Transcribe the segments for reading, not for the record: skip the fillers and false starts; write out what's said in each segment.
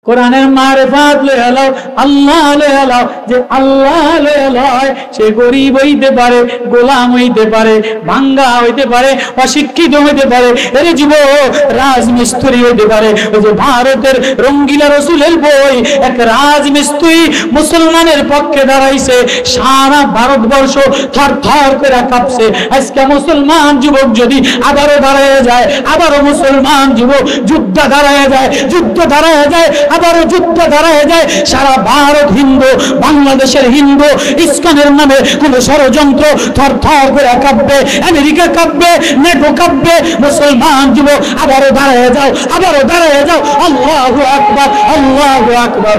কোরআনের মারিফাত লয়ে লও, আল্লাহ লয়ে লও, যে আল্লাহ লয়ে লয় সে গরিব হইতে পারে, গোলাম হইতে পারে, ভাঙ্গা হইতে পারে, অশিক্ষিত হইতে পারে, এরে যুবক রাজমিস্ত্রি হইতে পারে। ওই যে ভারতের রঙ্গিলা রসুলের বই, এক রাজমিস্ত্রি মুসলমানের পক্ষে দাঁড়াইছে, সারা ভারতবর্ষ থর থর করে কাঁপছে। আজকে মুসলমান যুবক যদি আবারও দাঁড়ায় যায়, আবারও মুসলমান যুবক যুদ্ধ দাঁড়ায় যায়, যুদ্ধ দাঁড়ায় যায়, আবারও যুদ্ধ দাঁড়ায় যায়, সারা ভারত হিন্দু, বাংলাদেশের হিন্দু, ইসলামের নামে কোন ষড়যন্ত্র থর থর করে কাঁপবে, আমেরিকা কাঁপবে, নেটো কাঁপবে। মুসলমান যুবক আবারও দাঁড়ায় যাও, আবারও দাঁড়ায় যাও। আল্লাহু আকবার, আল্লাহু আকবার।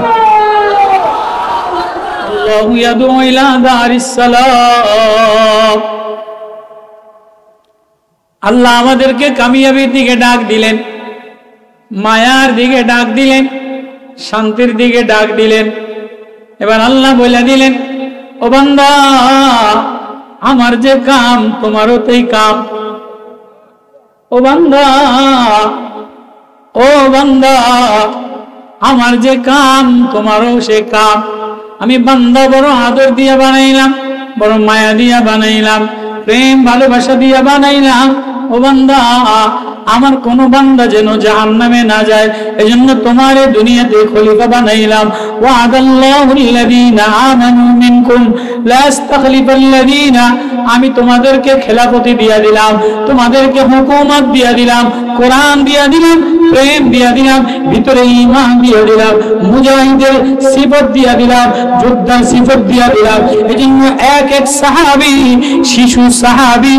আল্লাহু ইয়াদউ ইলা দারিস সালাম। আল্লাহ আমাদেরকে কামিয়াবির দিকে ডাক দিলেন, মায়ার দিকে ডাক দিলেন, শান্তির দিকে ডাক দিলেন। এবার আল্লাহ বলে দিলেন, ও বান্দা আমার যে কাম তোমারও তাই কাম। ও বান্দা, ও বান্দা আমার যে কাম তোমারও সে কাম। আমি বান্দা বড় আদর দিয়া বানাইলাম, বড় মায়া দিয়া বানাইলাম, প্রেম ভালোবাসা দিয়া বানাইলাম। ও বান্দা আমার কোন বান্দা যেন জাহান্নামে না যায়, এজন্য তোমার এই দুনিয়াতে খলিফা বানাইলাম। ওয়াদাল্লাহুল্লাযীনা আমানু মিনকুম লা ইস্তাখলিফাল্লাযীনা, আমি তোমাদেরকে খেলাফতি দিয়া দিলাম, তোমাদেরকে হুকুমত দিয়া দিলাম, কোরআন দিয়া দিলাম, প্রেম দিয়া দিলাম, ভিতরে ঈমান দিয়া দিলাম, মুজাহিদের সিফত দিয়া দিলাম, যোদ্ধার সিফত দিয়া দিলাম। এজন্য এক এক সাহাবী, শিশু সাহাবী,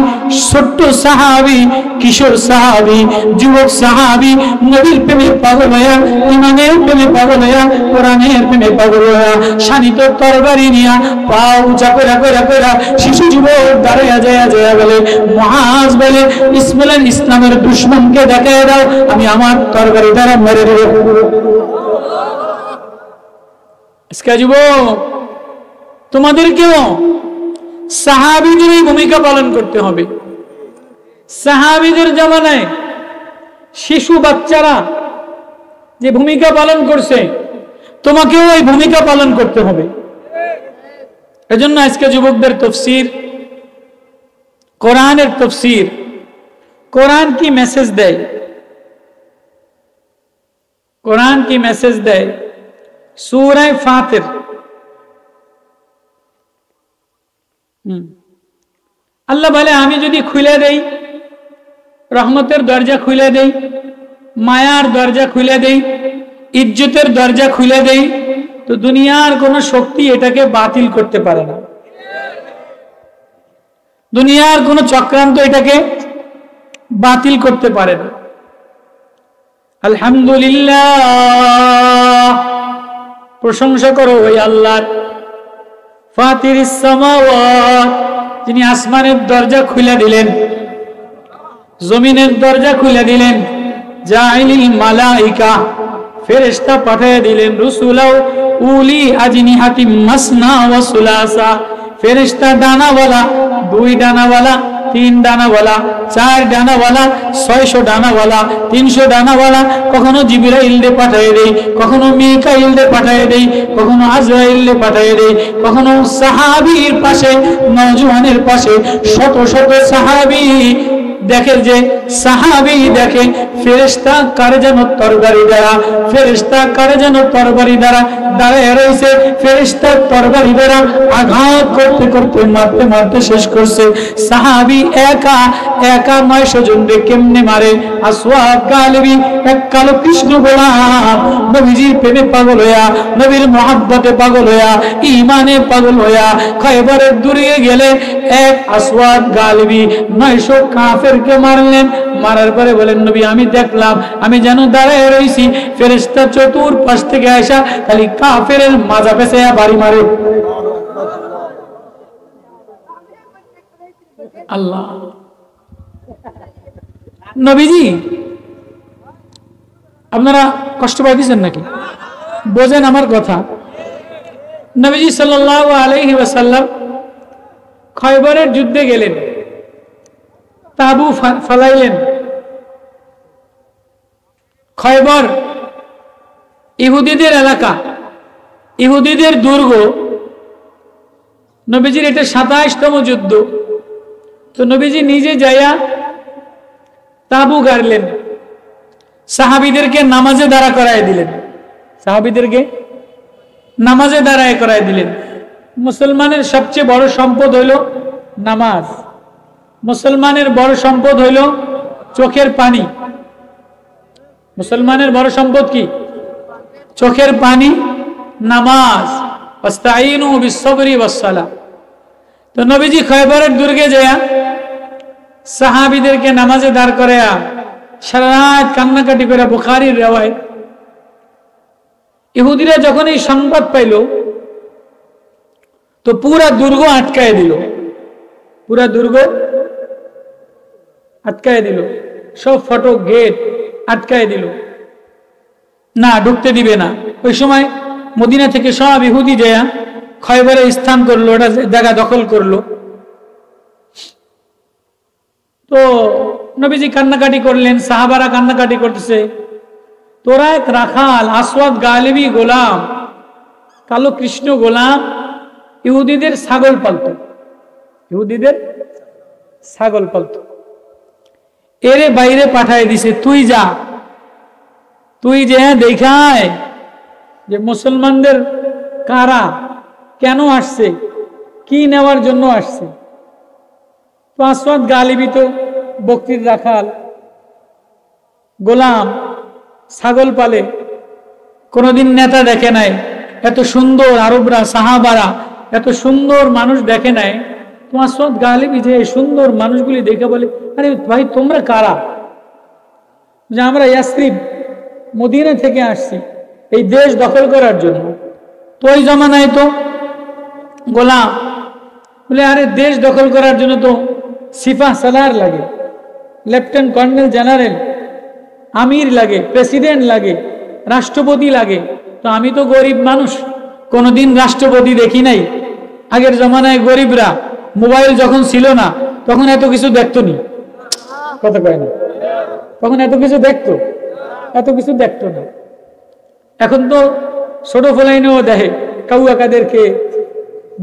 ছোট্ট সাহাবী, কিশোর সাহাবী, যুবক সাহাবী নবীর প্রেমে পাগল হইয়া, ইমানের প্রেমে পাগল হইয়া, কোরআনের প্রেমে পাগল হইয়া, শানিত তরবারি নিয়া পা উঁচা কইরা কইরা কইরা শিশু যুবক দাঁড়াইয়া যায় যায় বলে, মুআজ বলে বিসমিল্লাহ, ইসলামের দুশমনকে দেখায় দাও, আমি আমার তরবারি দ্বারা মেরে দেব। আজকে যুবক তোমাদেরকেও সাহাবীদের ভূমিকা পালন করতে হবে। সাহাবীদের জামানায় শিশু বাচ্চারা যে ভূমিকা পালন করছে, তোমাকেও এই ভূমিকা পালন করতে হবে। এজন্য আজকে যুবকদের তাফসীর, কোরআনের তাফসীর, কোরআন কি মেসেজ দেয়, কোরআন কি মেসেজ দেয়। সূরা ফাতির, আল্লাহ বলে আমি যদি খুলে দেই, রহমতের দরজা খুলে দেই, মায়ার দরজা খুলে দেই, ইজ্জতের দরজা খুলে দেই, তো দুনিয়ার কোন শক্তি এটাকে বাতিল করতে পারে না। দুনিয়ার কোন চক্রান্ত এটাকে বাতিল করতে পারে না। আলহামদুলিল্লাহ, প্রশংসা করো ওই আল্লাহর, ফাতিরিস সামাওয়াত, যিনি আসমানের দরজা খুলে দিলেন, জমিনের দরজা খুলে দিলেন, জাইলিল মালাইকা, ফেরেশতা পাঠিয়ে দিলেন, রুসুলাও উলি আজনিহাতিম মাসনা ওয়া সুলাসা, ফেরেশতা ডানাওয়ালা, 2 ডানাওয়ালা, 3 ডানাওয়ালা, 4 ডানাওয়ালা, 600 ডানাওয়ালা, 300 ডানাওয়ালা, কখনো জিবরাইলকে পাঠিয়ে দেই, কখনো মিকাইলকে পাঠিয়ে দেই, কখনো আজরাইলকে পাঠিয়ে দেই, কখনো সাহাবীর পাশে, নওজওয়ানের পাশে শত শত সাহাবী দেখে, যে সাহাবী দেখে ফেরেশতা কারে যেন তরবারি দ্বারা, ফেরেশতা কারে যেন তরবারি দ্বারা দাঁড়ায় রয়েছে, ফেরেশতা তরবারি দ্বারা আঘাত করতে করতে মারতে মারতে শেষ করছে। সাহাবী একা একা 900 জনকে কেমনে মারে। আসওয়াদ গালিবী, এক কালো কৃষ্ণ গোলাম, নবীজির প্রেমে পাগল হইয়া, নবীর মহব্বতে পাগল হইয়া, ঈমানে পাগল হইয়া খয়বরের দূরে গেলে এক আসওয়াদ গালিবী 900 কাফেরকে মারলেন। মারার পরে বলেন, নবী আমি দেখলাম, আমি যেন দাঁড়ায় রইছি, ফেরেশতা চতুর্পাশ থেকে আসা খালি কাফেরের মাজা পেঁচাইয়া বাড়ি মারে। আল্লাহ, নবীজি আপনারা কষ্ট পাইতেছেন নাকি? বোঝেন আমার কথা। নবীজি সাল্লাল্লাহু আলাইহি ওয়াসাল্লাম খয়বরের যুদ্ধে গেলেন, তাবু ফালাইলেন। খয়বর ইহুদিদের এলাকা, ইহুদিদের দুর্গ। নবীজির এটা 27তম যুদ্ধ। তো নবীজি নিজে যাইয়া তাবু গাড়লেন, সাহাবীদেরকে নামাজে দাঁড়া করায় দিলেন, সাহাবীদেরকে নামাজে দাঁড়ায় করায় দিলেন। মুসলমানের সবচেয়ে বড় সম্পদ হইল নামাজ, মুসলমানের বড় সম্পদ হইল চোখের পানি। মুসলমানের বড় সম্পদ কি? চোখের পানি, নামাজ। ওয়াস্তাঈনু বিস-সাবরি ওয়াস-সালাহ। তো নবীজি খয়বরের দুর্গে যায় সাহাবীদেরকে নামাজে দাঁড় করায়া সারা রাত কান্নাকাটি করে, বুখারীর riwayat। ইহুদিরা যখন এই সংবাদ পাইল তো পুরা দুর্গ আটকায় দিল, পুরা দুর্গ আটকায় দিল, সব ফটক গেট আটকায় দিল, না ঢুকতে দিবে না। ওই সময় মদিনা থেকে সব ইহুদি যায় খয়বরে স্থান করলো, ওটা জায়গা দখল করলো। তো নবীজি কান্নাকাটি করলেন, সাহাবারা কান্নাকাটি করতেছে। তোরা এক রাখাল আসওয়াদ গালিবি গোলাম, কালো কৃষ্ণ গোলাম, ইহুদিদের ছাগল পালত, ইহুদিদের ছাগল পালত। এরে বাইরে পাঠায় দিছে, তুই যা, তুই যে দেখায় যে মুসলমানদের কারা কেন আসছে, কি নেওয়ার জন্য আসছে। তো আসওয়াদ গালিবি তো বকরির রাখাল, গোলাম, ছাগল পালে, কোনদিন নেতা দেখে নাই, এত সুন্দর আরবরা সাহাবারা এত সুন্দর মানুষ দেখে নাই। তো আসওয়াদ গালিবি যে সুন্দর মানুষগুলি দেখে বলে, আরে ভাই তোমরা কারা? যে আমরা ইয়াসরিব মদিনা থেকে আসছি এই দেশ দখল করার জন্য। তো ওই জমানায় তো গোলাম বলে, আরে দেশ দখল করার জন্য তো সিপাহ সালার লাগে, লেফটেন্যান্ট কর্নেল জেনারেল, আমির লাগে, প্রেসিডেন্ট লাগে, রাষ্ট্রপতি লাগে। তো আমি তো গরিব মানুষ, কোনোদিন রাষ্ট্রপতি দেখি নাই। আগের জমানায় গরিবরা মোবাইল যখন ছিল না তখন এত কিছু দেখতো নি, কথা কয় না, তখন এত কিছু দেখতো, এত কিছু দেখতো না। এখন তো ছোট ফলাইনেও দেখে, কাউয়া কাদেরকে,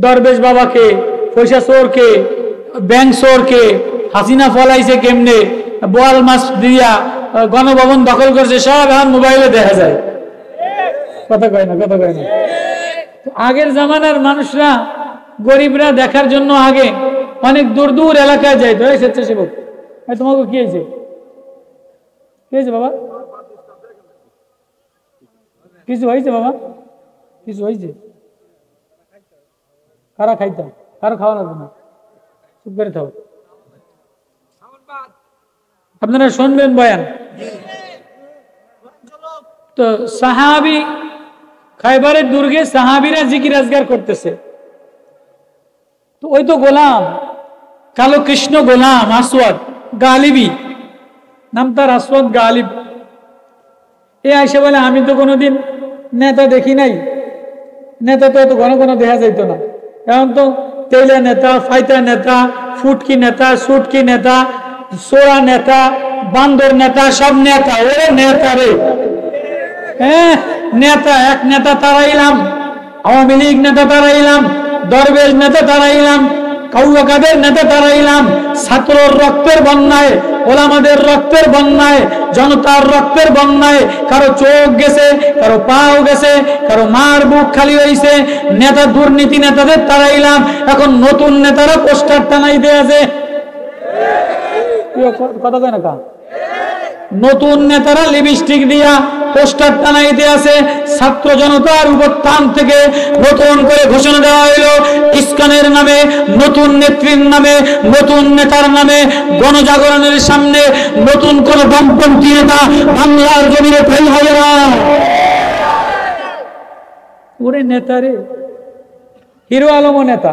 দরবেশ বাবাকে, পয়সা চোরকে, ব্যাংক চোরকে, হাসিনা ফলাইছে কেমনে, বোয়াল মাছ দিয়া গণভবন দখল করছে, সব এখন মোবাইলে দেখা যায়, কথা কয় না, কথা কয় না। আগের জামানার মানুষরা গরিবরা দেখার জন্য আগে অনেক দূর দূর এলাকায় যাইতো। স্বেচ্ছাসেবক, তোমাকে কি হয়েছে, কি হয়েছে বাবা, কিছু হয়েছে বাবা, কিছু হয়েছে? কারা খাইতাম, কারো খাওয়া লাগবে না, চুপ করে থাকো। আপনারা শুনবেন বয়ান। তো সাহাবী খায়বারের দুর্গে সাহাবীরা জিকির আজগার করতেছে। তো ওই তো গোলাম, কালো কৃষ্ণ গোলাম আসওয়াদ গালিবি, নাম তার আসওয়াদ গালিব। এ আইসা বলে, আমি তো কোনোদিন নেতা দেখি নাই, নেতা তো এত ঘন ঘন দেখা যাইতো না, এখন তো তেলা নেতা, ফাইতা নেতা, ফুটকি নেতা, সুটকি নেতা, সোরা নেতা, বান্দর নেতা, সব নেতা। ওরে নেতা রে, হ্যাঁ নেতা, এক নেতা তারাইলাম, আওয়ামী লীগ নেতা তারাইলাম, দরবেশ নেতা তারাইলাম, কাউয়া কাদের নেতা তারাইলাম। ছাত্রর রক্তের বন্যায়, ওলামাদের রক্তের বন্যায়, জনতার রক্তের বন্যায় কারো চোখ গেছে, কারো পাও গেছে, কারো মার বুক খালি হয়েছে। নেতা দুর্নীতি নেতাদের তারাইলাম, এখন নতুন নেতারা পোস্টার টানাইতে আছে, কথা কয় না কা, নতুন নেতারা লিপস্টিক দিয়া পোস্টার টানাইতে আছে। ছাত্র জনতার উপত্থান থেকে নতুন করে ঘোষণা দেওয়া হইল, ইসলামের নামে, নতুন নেত্রীর নামে, নতুন নেতার নামে গণজাগরণের সামনে নতুন কোন বামপন্থী নেতা বাংলার জমিনে ফেল হবে না। ওরে নেতা রে, হিরো আলমও নেতা।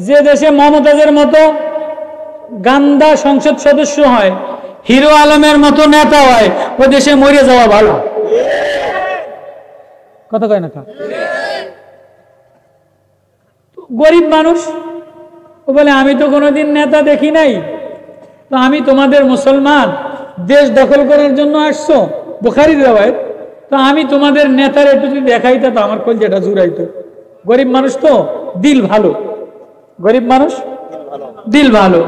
যে দেশে মমতাজের মতো গান্দা সংসদ সদস্য হয়, হিরো আলমের মতো নেতা হয়, ওই দেশে মরে যাওয়া ভালো, কথা কয় না। গরিব মানুষ ও বলে, আমি তো কোনোদিন নেতা দেখি নাই, তো আমি তোমাদের মুসলমান, দেশ দখল করার জন্য আসছো, বুখারীর রওয়ায়াত। তো আমি তোমাদের নেতার একটু যদি দেখাইতা তো আমার কলজাটা জুড়াইতো। গরিব মানুষ তো দিল ভালো, গরিব মানুষ দিল ভালো।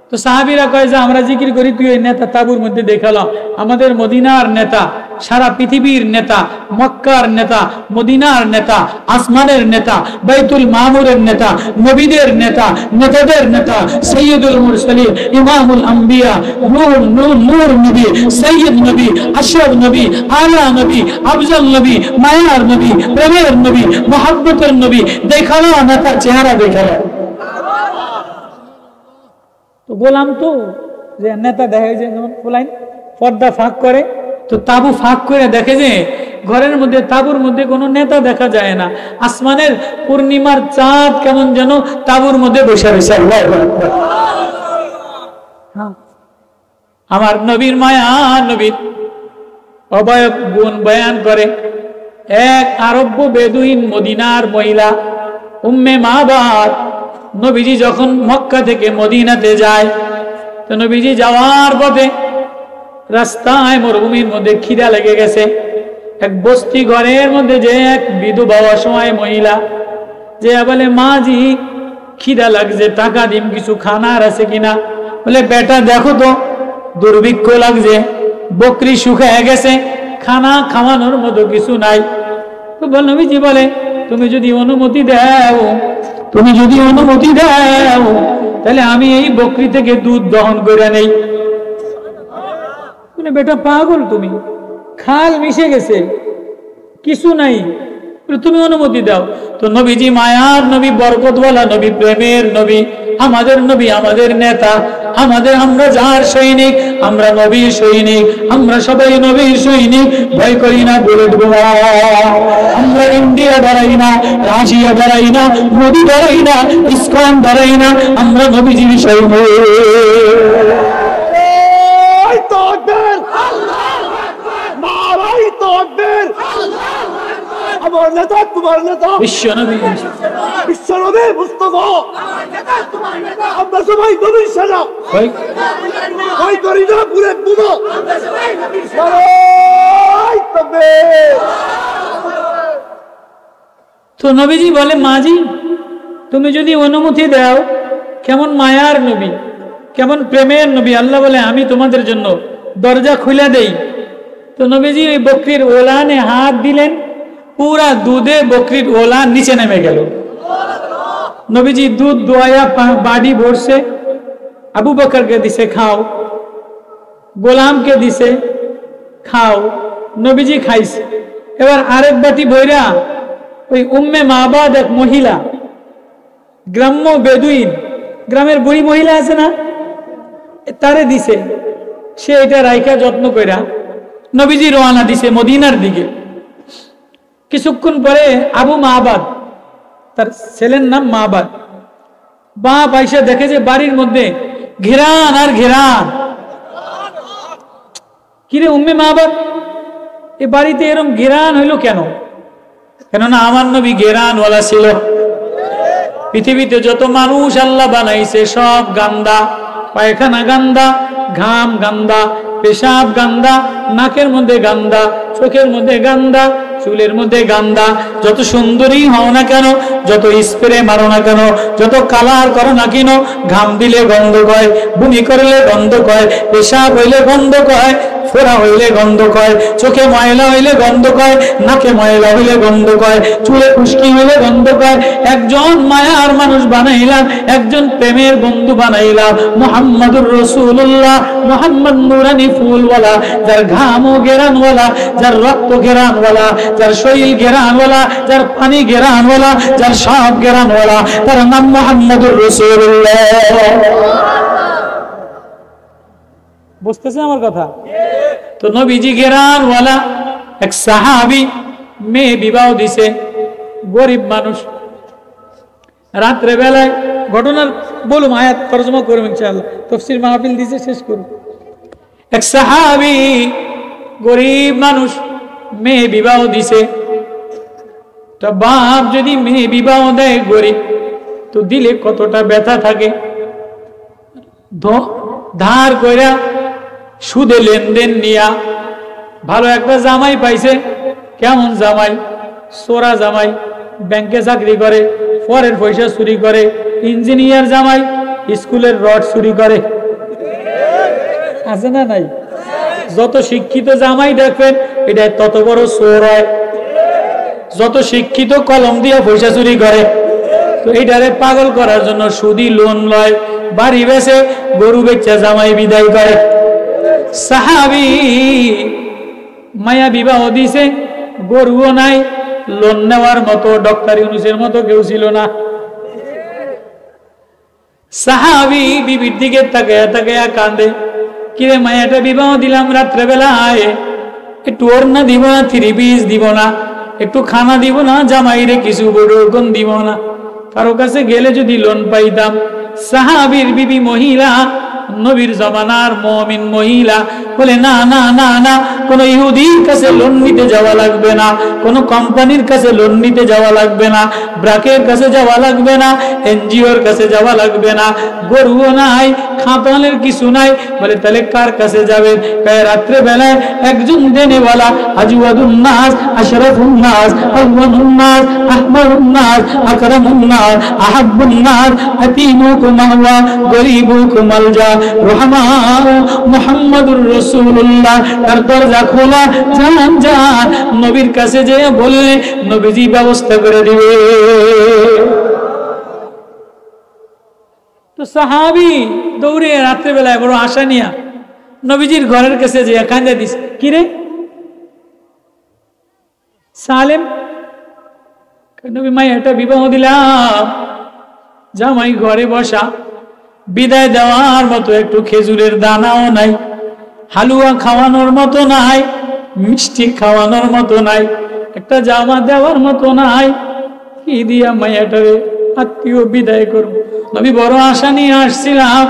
তো সাহাবীরা কয় যে আমরা জিকির করি, তুই ওই নেতা তাবুর মধ্যে দেখালাম। আমাদের মদিনার নেতা, সারা পৃথিবীর নেতা, মক্কার নেতা, মদিনার নেতা, আসমানের নেতা, বাইতুল মামুরের নেতা, নবীদের নেতা, নেতাদের নেতা, সৈয়দুল মুরসালিন, ইমামুল আম্বিয়া, নূর নূর নূর নবী, সৈয়দ নবী, আশরাফ নবী, আলা নবী, আফজল নবী, মায়ার নবী, প্রেমের নবী, মহব্বতের নবী দেখালো, নেতার চেহারা দেখালো। তো বললাম তো যে নেতা দেখা যায় যেমন বলাইন পর্দা ফাঁক করে, তো তাবু ফাঁক করে দেখে যে ঘরের মধ্যে তাবুর মধ্যে কোনো নেতা দেখা যায় না। আসমানের পূর্ণিমার চাঁদ কেমন যেন তাবুর মধ্যে বসে রয়েছে। আমার নবীর মায়া, নবীর অবয়ব গুণ বয়ান করে। এক আরব্য বেদুইন মদিনার মহিলা উম্মে মাবাদ, নবীজি যখন মক্কা থেকে মদিনাতে যায়, তো নবীজি যাওয়ার পথে রাস্তায় মরুভূমির মধ্যে খিদা লেগে গেছে। এক বস্তি ঘরের মধ্যে যে এক বিধবা অসহায় মহিলা যে বলে, মাজি খিদা লাগছে, টাকা দিম, কিছু খানার আছে কিনা? বলে, বেটা দেখো তো দুর্ভিক্ষ লাগছে, বকরি শুকায় গেছে, খানা খাওয়ানোর মতো কিছু নাই। তো নবীজি বলে, তুমি যদি অনুমতি দাও, তুমি যদি অনুমতি দাও তাহলে আমি এই বকরি থেকে দুধ দহন করে নেই। বেটা পাগল তুমি, খাল মিশে গেছে, কিছু নাই, তুমি অনুমতি দাও। তো নবীজি মায়ার নবী, বরকতওয়ালা নবী, প্রেমের নবী, আমাদের নবী, আমাদের নেতা, আমরা যার সৈনিক, আমরা নবীর সৈনিক, আমরা সবাই নবীর সৈনিক। ভয় করি না বুলেট বোমা, আমরা ইন্ডিয়া ধরাই না, রাশিয়া ধরাই না, মোদি ধরাই না, ইসকন ধরাই না, আমরা নবীজির সৈনিক। আমার নেতা তোমার নেতা, বিশ্বনবী, বিশ্বনবী মুস্তাফা, আমরা সবাই নবীর সেনা। ভয় করি না বুলেট বোমা, তো নবীজি বলে, মাজি তুমি যদি অনুমতি দাও, কেমন মায়ার নবী, কেমন প্রেমের নবী। আল্লাহ বলে, আমি তোমাদের জন্য দরজা খুলে দেই। তো নবীজি ওই বকরির ওলানে হাত দিলেন, পুরা দুধে বকরির ওলান নিচে নেমে গেল। নবীজি দুধ দোয়া বাড়ি ভরছে, আবু বকরকে দিছে খাও, গোলামকে দিছে খাও, নবীজি খাইছে। এবার আরেক বাটি ভৈরা ওই উম্মে মাবাদ, এক মহিলা, গ্রাম্য বেদুইন, গ্রামের বুড়ি মহিলা আছে না, তারে দিছে। সে এটা রাইখা যত্ন কইরা নবীজি রওনা দিছে মদিনার দিকে। কিছুক্ষণ পরে আবু মাবাদ, তার ছেলের নাম মাবাদ, বাপ আইসা দেখে যে বাড়ির মধ্যে ঘেরান আর ঘেরান। কিরে উম্মে মাবাদ, এ বাড়িতে এরকম ঘেরান হইল কেন? কেননা আমার নবী ঘেরানওয়ালা ছিল। পৃথিবীতে যত মানুষ আল্লাহ বানাইছে সব গান্দা, পায়খানা গান্দা, ঘাম গান্দা, পেশাব গান্দা, নাকের মধ্যে গান্দা, চোখের মধ্যে গান্দা, চুলের মধ্যে গান্দা। যত সুন্দরী হও না কেন, যত স্প্রে মারো না কেন, যত কালার করো না কেন, ঘাম দিলে গন্ধ কয়, বমি করলে গন্ধ কয়, পেশাব হইলে গন্ধ কয়, ফোড়া হইলে গন্ধ কয়, চোখে ময়লা হইলে গন্ধ কয়, নাকে ময়লা হইলে গন্ধ কয়, চুলে খুশকি হইলে গন্ধ কয়। একজন মায়ার মানুষ বানাইলাম, একজন প্রেমের বন্ধু বানাইলাম, মুহাম্মাদুর রাসূলুল্লাহ, মুহাম্মদ নুরানি ফুলওয়ালা, যার ঘাম ও ঘেরানওয়ালা, যার রক্ত ঘেরানওয়ালা, যার শরীর ঘেরানওয়ালা, যার পানি ঘেরানওয়ালা, যার সব ঘেরানওয়ালা, তার নাম মুহাম্মাদুর রাসূলুল্লাহ। বুঝতেছে আমার কথা? তো নবীজি ঘেরানওয়ালা এক সাহাবী মেয়ে বিবাহ দিছে, গরিব মানুষ। রাত্রে বেলায় ঘটনার বলুম, আয়াত তরজমা করব ইনশাআল্লাহ, তাফসীর মাহফিল দিছে শেষ করব। এক সাহাবী গরিব মানুষ মেয়ে বিবাহ দিছে। তো বাপ যদি মেয়ে বিবাহ দেয় গরিব, তো দিলে কতটা ব্যথা থাকে। ধার কইরা সুদে লেনদেন নিয়া ভালো একটা জামাই পাইছে। কেমন জামাই? চোরা জামাই, ব্যাংকে চাকরি করে, পরের পয়সা চুরি করে। ইঞ্জিনিয়ার জামাই, স্কুলের রড চুরি করে। আছে না নাই? যত শিক্ষিত জামাই দেখবেন এটা তত বড় চোর হয়। যত শিক্ষিত কলম দিয়ে পয়সা চুরি করে। তো এইটারে পাগল করার জন্য সুদি লোন লয়, বাড়ি বেচে, গরু বেচা জামাই বিদায় করে। সাহাবী মায়া বিবাহ দিছে, গরুও নাই, লোন নেওয়ার মতো ডক্টর ইউনূসের মতো কেউ ছিল না। সাহাবী বিবির দিকে তাকায়া তাকায়া কান্দে, কিরে মায়াটা বিবাহ দিলাম রাত্রে বেলায়, একটু ওড়না দিব না, 3 piece দিব না, একটু খানা দিব না, জামাইরে কিছু বড় দিব না, কারো কাছে গেলে যদি লোন পাইতাম। সাহাবীর বিবি মহিলা, নবীর জমানার মুমিন মহিলা বলে, না না না না, কোন ইহুদির কাছে লোন নিতে যাওয়া লাগবে না, কোন কোম্পানির কাছে লোন নিতে যাওয়া লাগবে না, ব্রাকের কাছে যাওয়া লাগবে না, এনজিওর কাছে যাওয়া লাগবে না, গরুও নাই, খাতানের কিছু নাই। বলে তাহলে কার কাছে যাবেন? রাত্রে বেলায় একজন দেনেওয়ালা, আজওয়াদুন নাস, আশরাফুন নাস, আওয়ালুন নাস, আহমারুন নাস, আকরামুন নাস, আহাব্বুন নাস, আতিমুকুম আওয়া, গরীবুকুম আলজা, রহমা মুহাম্মাদুর রাসূলুল্লাহ, তার দরজা খোলা, যান যান নবীর কাছে যে বললে নবীজি ব্যবস্থা করে দিবে। তো সাহাবী দৌড়ে রাত্রে বেলায় বড় আশা নিয়া নবীজির ঘরের কাছে যে কান্দা দিস, কিরে সালেম, নবী মাইয়াটা বিবাহ দিলাম, জামাই ঘরে বসা, বিদায় দেওয়ার মতো একটু খেজুরের দানাও নাই, হালুয়া খাওয়ানোর মতো নাই, মিষ্টি খাওয়ানোর মতো নাই, একটা জামা দেওয়ার মতো নাই, কি দিয়া মাইয়াটারে আত্মীয় বিদায় করব। নবী বড় আশা নিয়ে আসছিলাম,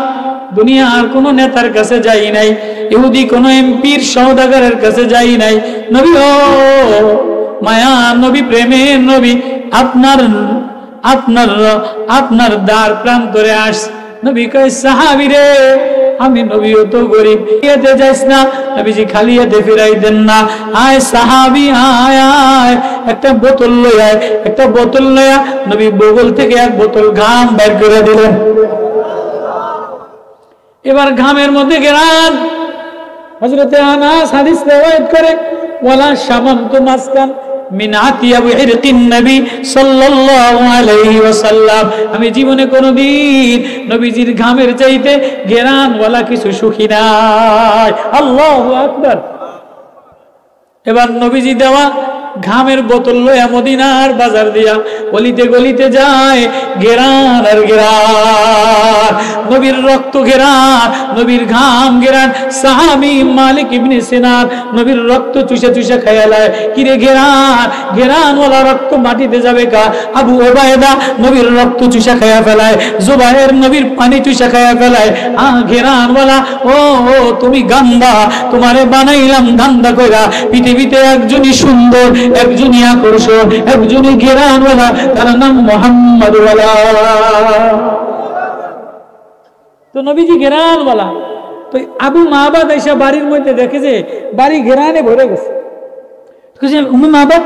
দুনিয়ার কোন নেতার কাছে যাই নাই, ইহুদি কোন এমপির সওদাগরের কাছে যাই নাই। নবী ও মায়া নবী, প্রেমের নবী, আপনার আপনার আপনার দ্বার প্রান্তরে আস। নবী কয়, সাহাবী রে, আমি নবীও তো গরিব, এতে যাইস না, নবীজি খালি হাতে ফিরাই দেন না। আয় সাহাবী আয় আয়, একটা বোতল লইয়া, একটা বোতল লইয়া নবী বগল থেকে এক বোতল ঘাম বের করে দিলেন। এবার ঘামের মধ্যে গেরান, হযরতে আনাস হাদিস riwayat করে, ওয়ালা শামামতু মাসকান মিন আতিয়াব ইরকিন নবী সাল্লাল্লাহু আলাইহি ওয়াসাল্লাম, আমি জীবনে কোনদিন নবীজির ঘামের চাইতে ঘেরান ওয়ালা কিছু সুখী নাই। আল্লাহু আকবার। এবার নবীজি দেওয়া ঘামের বোতল লইয়া মদিনার বাজার দিয়া গলিতে গলিতে যায়, ঘেরান আর ঘেরান, নবীর রক্ত ঘেরান, নবীর ঘাম ঘেরান। সাহাবী মালিক ইবনে সিনান নবীর রক্ত চুষে চুষে খায়ালায়, কিরে ঘেরান, ঘেরান ওয়ালা রক্ত মাটিতে যাবে কা? আবু ওবায়দা নবীর রক্ত চুষে খায়া ফেলায়, জুবায়ের নবীর পানি চুষে খায়া ফেলায়। ঘেরান ওয়ালা, ও ও তুমি গান্দা, তোমারে বানাইলাম গান্দা কইরা। পৃথিবীতে একজনই সুন্দর, একজনই আকর্ষণ, একজনই ঘেরানওয়ালা, তার নাম মুহাম্মদ ওয়ালা। তো নবীজি ঘেরানওয়ালা। তো আবু মাহবাদ এসে বাড়ির মধ্যে দেখে যে বাড়ি ঘেরানে ভরে গেছে। উম্মে মাহবাদ,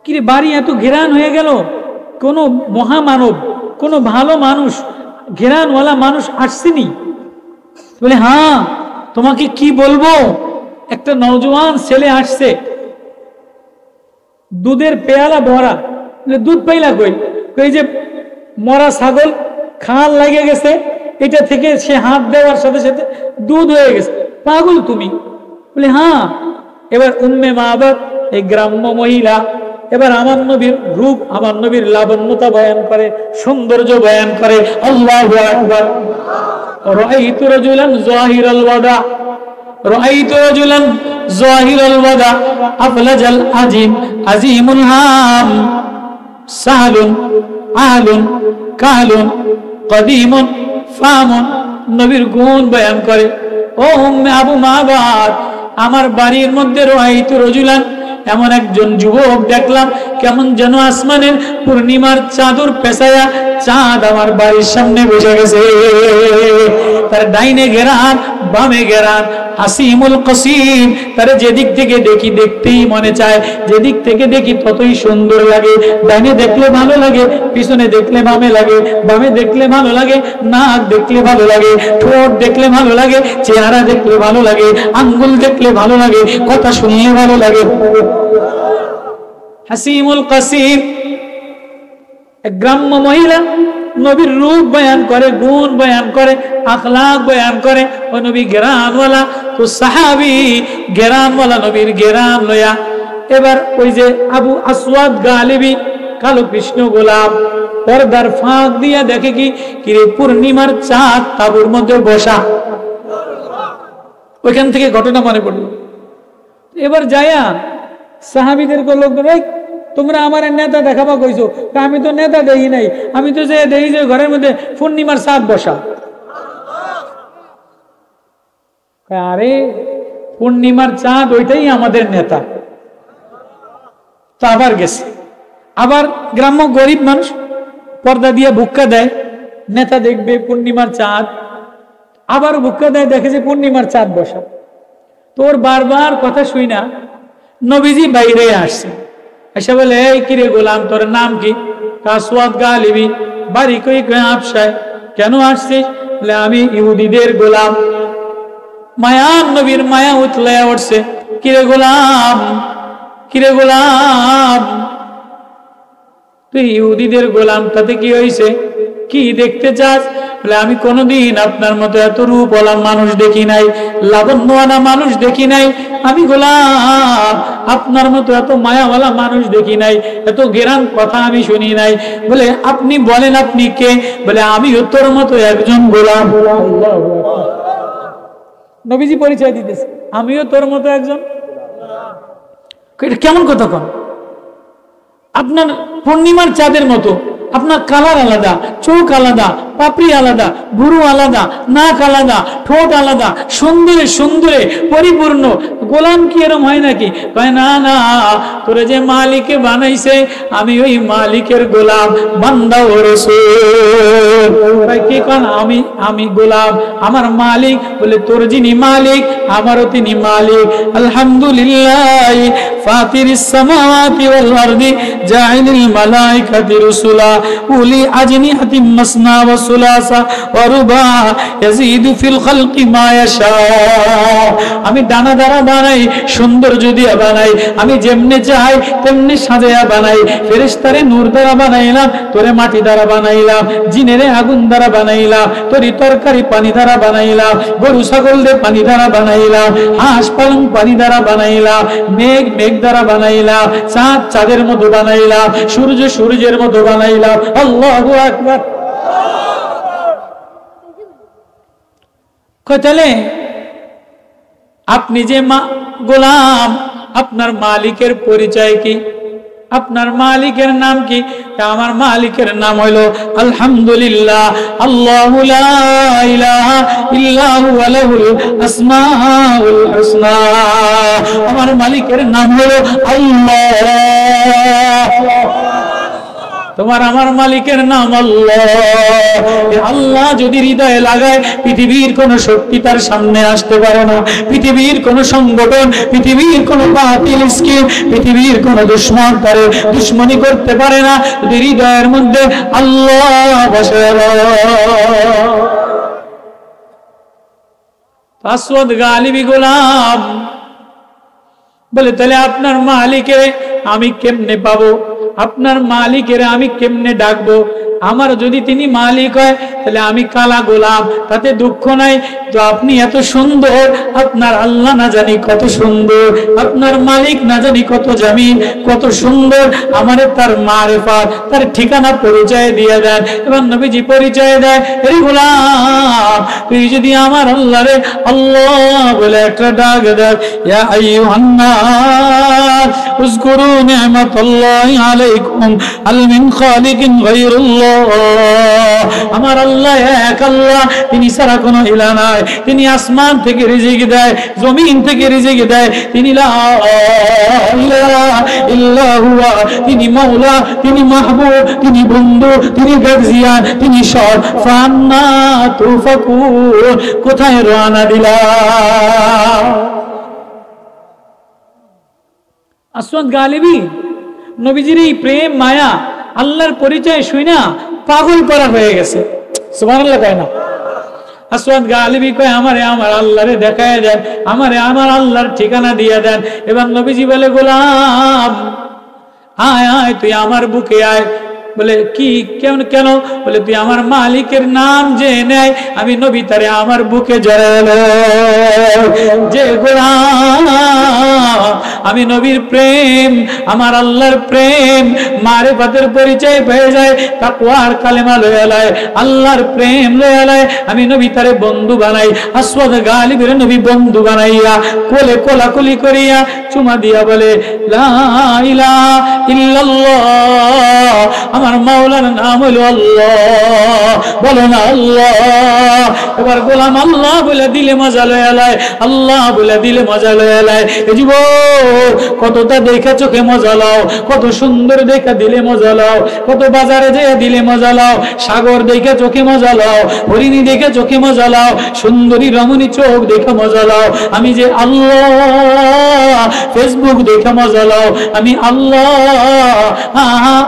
কি রে বাড়ি এত ঘেরান হয়ে গেল? কোন মহামানব, কোন ভালো মানুষ, ঘেরানওয়ালা মানুষ আসছেনি? বলে, হ্যাঁ, তোমাকে কি বলবো, একটা নওজোয়ান ছেলে আসছে, দুধের পেয়ালা ভরা। দুধ পাইলা কই? কই যে মরা ছাগল খাল লাগে গেছে, এটা থেকে সে হাত দেওয়ার সাথে সাথে দুধ হয়ে গেছে। পাগল তুমি? বলে, হ্যাঁ। এবার উম্মে মাহবাদ, এই গ্রাম্য মহিলা, এবার আমার নবীর রূপ, আমার নবীর লাবণ্যতা বয়ান করে, সৌন্দর্য বয়ান করে। আল্লাহু আকবার। রাআইতু রাজুলান যাহিরাল ওয়াদা, রাআইতু রাজুলান যাহিরাল ওয়াদা আফলাজাল আজিম, আজিমুল হাম, সাহলুন আহলুন কাহলুন কদিমুন ফামুন। নবীর গুণ বয়ান করে। ও উম্মে আবু মাহবাদ, আমার বাড়ির মধ্যে রাআইতু রাজুলান, এমন একজন যুবক দেখলাম, কেমন যেন আসমানের পূর্ণিমার চাদর পেঁচায়া চাঁদ আমার বাড়ির সামনে বসে গেছে। তার ডাইনে ঘেরান, বামে ঘেরান, হাসিমুল কসিম। তারে যেদিক থেকে দেখি দেখতেই মনে চায়, যেদিক থেকে দেখি ততই সুন্দর লাগে। ডাইনে দেখলে ভালো লাগে, পিছনে দেখলে বামে লাগে, বামে দেখলে ভালো লাগে, নাক দেখলে ভালো লাগে, ঠোঁট দেখলে ভালো লাগে, চেহারা দেখলে ভালো লাগে, আঙ্গুল দেখলে ভালো লাগে, কথা শুনলে ভালো লাগে। হাসিমুল কসিম, এক গ্রাম্য মহিলা নবীর রূপ বয়ান করে, গুণ বয়ান করে, আখলাক বয়ান করে। ও নবী গেরানওয়ালা, তো সাহাবী গেরানওয়ালা নবীর গেরান লয়া এবার ওই যে আবু আসওয়াদ গালিবী, কালো কৃষ্ণ গোলাপ, পর্দার ফাঁক দিয়া দেখে কি কিরে পূর্ণিমার চাঁদ তাঁবুর মধ্যে বসা। ওইখান থেকে ঘটনা মনে পড়লো। এবার যায়া সাহাবীদের লোক, তোমরা আমার নেতা দেখাবা কইছো, আমি তো নেতা দেখি নাই, আমি তো যে দেখি যে ঘরের মধ্যে পূর্ণিমার চাঁদ বসা। আরে পূর্ণিমার চাঁদ ওইটাই আমাদের নেতা। তো আবার গেছে, আবার গ্রাম্য গরিব মানুষ পর্দা দিয়ে ভুক্কা দেয়, নেতা দেখবে পূর্ণিমার চাঁদ, আবার ভুক্কা দেয়, দেখে যে পূর্ণিমার চাঁদ বসা। তোর বারবার কথা শুই না নবীজি বাইরে আসছে, এসে বলে, এই কিরে গোলাম, তোর নাম কি? আসওয়াদ গালিবী, বাড়ি কই? আবসায়। কেন আসছিস? বলে আমি ইহুদিদের গোলাম। মায়ার নবীর মায়া উতলে উঠছে, কিরে গোলাম, কিরে গোলাম, তুই ইহুদিদের গোলাম, তাতে কি হয়েছে? কি দেখতে চাস? বলে আমি কোনোদিন আপনার মতো এত রূপওয়ালা মানুষ দেখি নাই, লাবণ্যওয়ালা মানুষ দেখি নাই। আমি গোলাম, আপনার মতো এত মায়াওয়ালা মানুষ দেখি নাই, এত গেরান কথা আমি শুনি নাই। বলে আপনি বলেন আপনি কে? বলে আমিও তোর মতো একজন গোলাম। নবীজি পরিচয় দিতেছে, আমিও তোর মতো একজন। এটা কেমন কথা কন? আপনার পূর্ণিমার চাঁদের মতো, আপনার কালার আলাদা, চোখ আলাদা, পাপড়ি আলাদা, ভুরু আলাদা, নাক আলাদা, ঠোঁট আলাদা, সুন্দরে সুন্দরে পরিপূর্ণ। গোলাম কি এরম হয় নাকি? কয় না না, তোরে যে মালিকে বানাইছে আমি ওই মালিকের গোলাম, বান্দা ও রাসূল। কি কন? আমি গোলাম, আমার মালিক। বলে তোর যিনি মালিক আমারও তিনি মালিক। আলহামদুলিল্লাহ ফাতিরিস সামাওয়াতি ওয়াল আরদি জাইলিল মালাইকাতি রাসূলা উলি আজনিহাতিম মাসনা ওয়া সুলাসা ওয়া রুবা ইয়াজিদু ফিল খালকি মা ইয়াশা। আমি ডানা দ্বারা বানাই, সৌন্দর্য দিয়ে বানাই, আমি যেমনে চাই তেমনি সাজায়া বানাই। ফেরেশতারে নূর দ্বারা বানাইলাম, তোরে মাটি দ্বারা বানাইলাম, জিনেরে আগুন দ্বারা বানাইলাম, তোরি তরকারি পানি দ্বারা বানাইলাম, গরু ছাগল দিয়ে পানি দ্বারা বানাইলাম, হাঁস পালং পানি দ্বারা বানাইলাম, মেঘ মেঘ দ্বারা বানাইলাম, চাঁদ চাঁদের মতো বানাইলাম, সূর্য সূর্যের মতো বানাইলাম। আল্লাহু আকবার। তাহলে আপনি যে গোলাম, আপনার মালিকের পরিচয় কি? আপনার মালিকের নাম কি? আমার মালিকের নাম হলো আলহামদুলিল্লাহ, আল্লাহু লা ইলাহা ইল্লা হুয়া লাহুল আসমাউল হুসনা। আমার মালিকের নাম হলো আল্লাহ। তোমার আমার মালিকের নাম আল্লাহ। আল্লাহ যদি হৃদয়ে লাগায়, পৃথিবীর কোন শক্তি তার সামনে আসতে পারে না, পৃথিবীর কোন সংগঠন, পৃথিবীর কোন বাতিল স্কিম, পৃথিবীর কোন দুশমন তারে দুশমনি করতে পারে না যদি হৃদয়ের মধ্যে আল্লাহ বসে। আসওয়াদ গালিবী গোলাম বলে, তাহলে আপনার মালিকে আমি কেমনে পাবো? আপনার মালিকের আমি কেমনে ডাকবো? আমার যদি তিনি মালিক হয় তাহলে আমি কালা গোলাম, তাতে দুঃখ নাই। তো আপনি এত সুন্দর, আপনার আল্লাহ না জানি কত সুন্দর, আপনার মালিক না জানি কত জামিন, কত সুন্দর। আমারে তার মারেফাত, তার ঠিকানা পরিচয় দিয়ে দেন। এবার নবীজি পরিচয় দেয়, এই গোলাম তুই যদি আমার আল্লাহরে আল্লাহ বলে একটা ডাক দেন, ইয়া আইয়ুহান নাস উযকুরু নি'মাতাল্লাহি আলাইকুম হাল মিন খালিকিন গায়রুল্লাহ। আমার আল্লাহ এক আল্লাহ, তিনি ছাড়া কোনো ইলা নাই। তিনি আসমান থেকে রিজিক দেয়, জমিন থেকে রিজিক দেয়। তিনি লা ইলাহা ইল্লা হুয়া, তিনি মাওলা, তিনি মাহবুব, তিনি বন্ধু, তিনি গার্জিয়ান, তিনি সব। ফান্না তুফাকুন, কোথায় রওনা দিলা? আসওয়াদ গালিবী নবীজির এই প্রেম মায়া আল্লাহর পরিচয় শুনা পাগল করা হয়ে গেছে। সুবহানাল্লাহ কয় না? আসওয়াদ গালিবী কয় আমারে আমার আল্লাহরে দেখায় দেন, আমারে আমার আল্লাহর ঠিকানা দিয়ে দেন। এবার নবীজি বলে গোলাম আয় আয় তুই আমার বুকে আয়। বলে কি কেন কেন? বলে তুই আমার মালিকের নাম জেনে আমি নবী তারে আমার বুকে জড়ালো। যে গোলাম আমি নবীর প্রেম, আমার আল্লাহর প্রেম, মারিফাতের পরিচয় পেয়ে যায়, তাকওয়ার কালেমা লয়ে আলায়, আল্লাহর প্রেম লয়ে আলায়, আমি নবী তারে বন্ধু বানাই। আসওয়াদ গালিবের নবী বন্ধু বানাইয়া কোলে কোলাকুলি করিয়া চুমা দিয়া বলে লা ইলাহা ইল্লাল্লাহ, আমার মাওলার নাম হলো আল্লাহ। বলো না আল্লাহ। এবার গোলাম আল্লাহ বলে দিলে মজা লয়ে আলায়, আল্লাহ বলে দিলে মজা লয়ে আলায়। এই জীবন কতটা দেখা চোখে মজা লাও, কত সুন্দর দেখা দিলে মজা লাও, কত বাজারে যেয়ে দিলে মজা লাও, সাগর দেখে চোখে মজা লাও, হরিণী দেখে চোখে মজা লাও, সুন্দরী রমণী চোখ দেখে মজা লাও। আমি যে আল্লাহ, ফেসবুক দেখে মজা লাও, আমি আল্লাহ।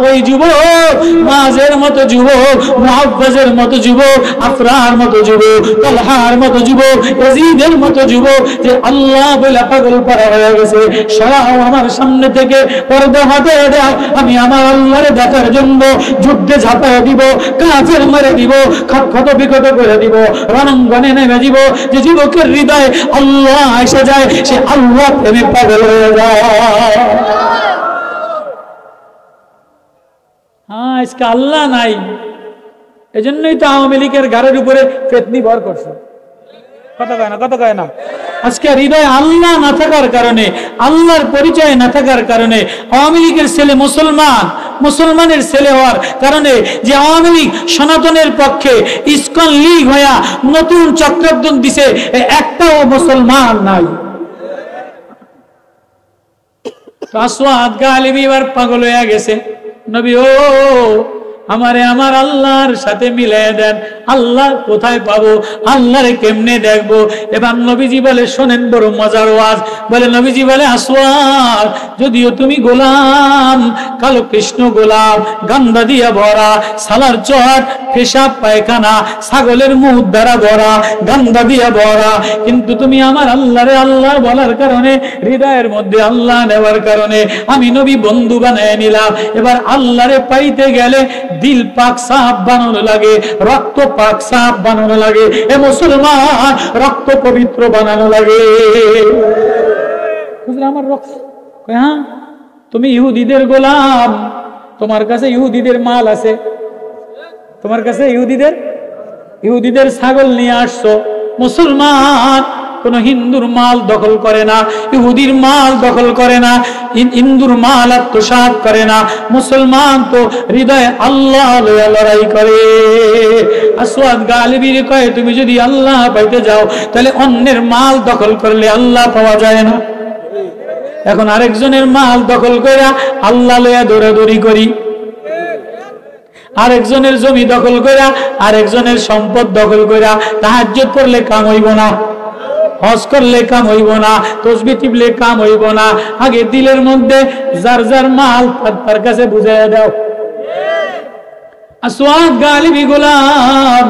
ওই যুবক মাঝের মতো যুবক, মুআব্বাজের মতো যুবক, আফরার মতো যুবক, তালহার মতো যুবক, ইয়াজিদের মতো যুবক, যে আল্লাহ বলে পাগল করা হয়ে গেছে। সরাও আমার সামনে থেকে, পর্দা হটিয়ে দাও, আমি আমার আল্লাহরে দেখার জন্য যুদ্ধে ঝাঁপায় দিব, কাফের মেরে দিব, ক্ষত বিক্ষত করে দিব, রণাঙ্গনে নেমে দিব। যে যুবকের হৃদয়ে আল্লাহ এসে যায়, সে আল্লাহ প্রেমে পাগল হয়ে যায়। হ্যাঁ, আজকে আল্লাহ নাই, এজন্যই তো আওয়ামী লীগের গাড়ির উপরে ফেতনি ভর করছে। কথা কয় না। আজকে হৃদয়ে আল্লাহ না থাকার কারণে, আল্লাহর পরিচয় না থাকার কারণে, আওয়ামী লীগের ছেলে মুসলমান, মুসলমানের ছেলে হওয়ার কারণে, যে আওয়ামী লীগ সনাতনের পক্ষে ইসকন লীগ হইয়া নতুন চক্রাবর্তন দিছে, একটাও মুসলমান নাই। আসওয়াদ গালিবী এবার পাগল হয়ে গেছে। নবী ও আমারে আমার আল্লাহর সাথে মিলাই দেন, আল্লাহ কোথায় পাবো, আল্লাহরে কেমনে দেখবো? এবার নবীজি বলে শোনেন, বড় মজার ওয়াজ। বলে নবীজি বলে আসওয়াদ, যদিও তুমি গোলাম, কালো কৃষ্ণ গোলাম, গান্দা দিয়া ভরা, সালার চট, পেশাব পায়খানা, ছাগলের মুখ দ্বারা ভরা, গান্দা দিয়া ভরা, কিন্তু তুমি আমার আল্লাহরে আল্লাহ বলার কারণে, হৃদয়ের মধ্যে আল্লাহ নেওয়ার কারণে আমি নবী বন্ধু বানায় নিলাম। এবার আল্লাহরে পাইতে গেলে দিল পাক সাফ বানানো লাগে, রক্ত পাক সাফ বানানো লাগে। এ মুসলমান, রক্ত পবিত্র বানানো লাগে। আমার রক্ত, হ্যাঁ তুমি ইহুদিদের গোলাম, তোমার কাছে ইহুদিদের মাল আছে, তোমার কাছে ইহুদিদের ছাগল নিয়ে আসছো। মুসলমান কোন হিন্দুর মাল দখল করে না, ইহুদির মাল দখল করে না, হিন্দুর মাল আত্মসাৎ করে না। মুসলমান তো হৃদয়ে আল্লাহ লড়াই করে। আসওয়াদ গালিবীর কয় তুমি যদি আল্লাহ পাইতে যাও, তাহলে অন্যের মাল দখল করলে আল্লাহ পাওয়া যায় না। এখন আরেকজনের মাল দখল করে আল্লাহ লইয়া দৌড়াদৌড়ি করি, আরেকজনের জমি দখল করে, আরেকজনের সম্পদ দখল করে তাহাজ্জুদ করলে কাম হইব না, হজ করলে কাম হইব না, তসবিহ টিপলে কাম হইব না। আগে দিলের মধ্যে যার যার মাল তার কাছে বুঝাইয়া দাও। আসওয়াদ গালিবী গোলাম,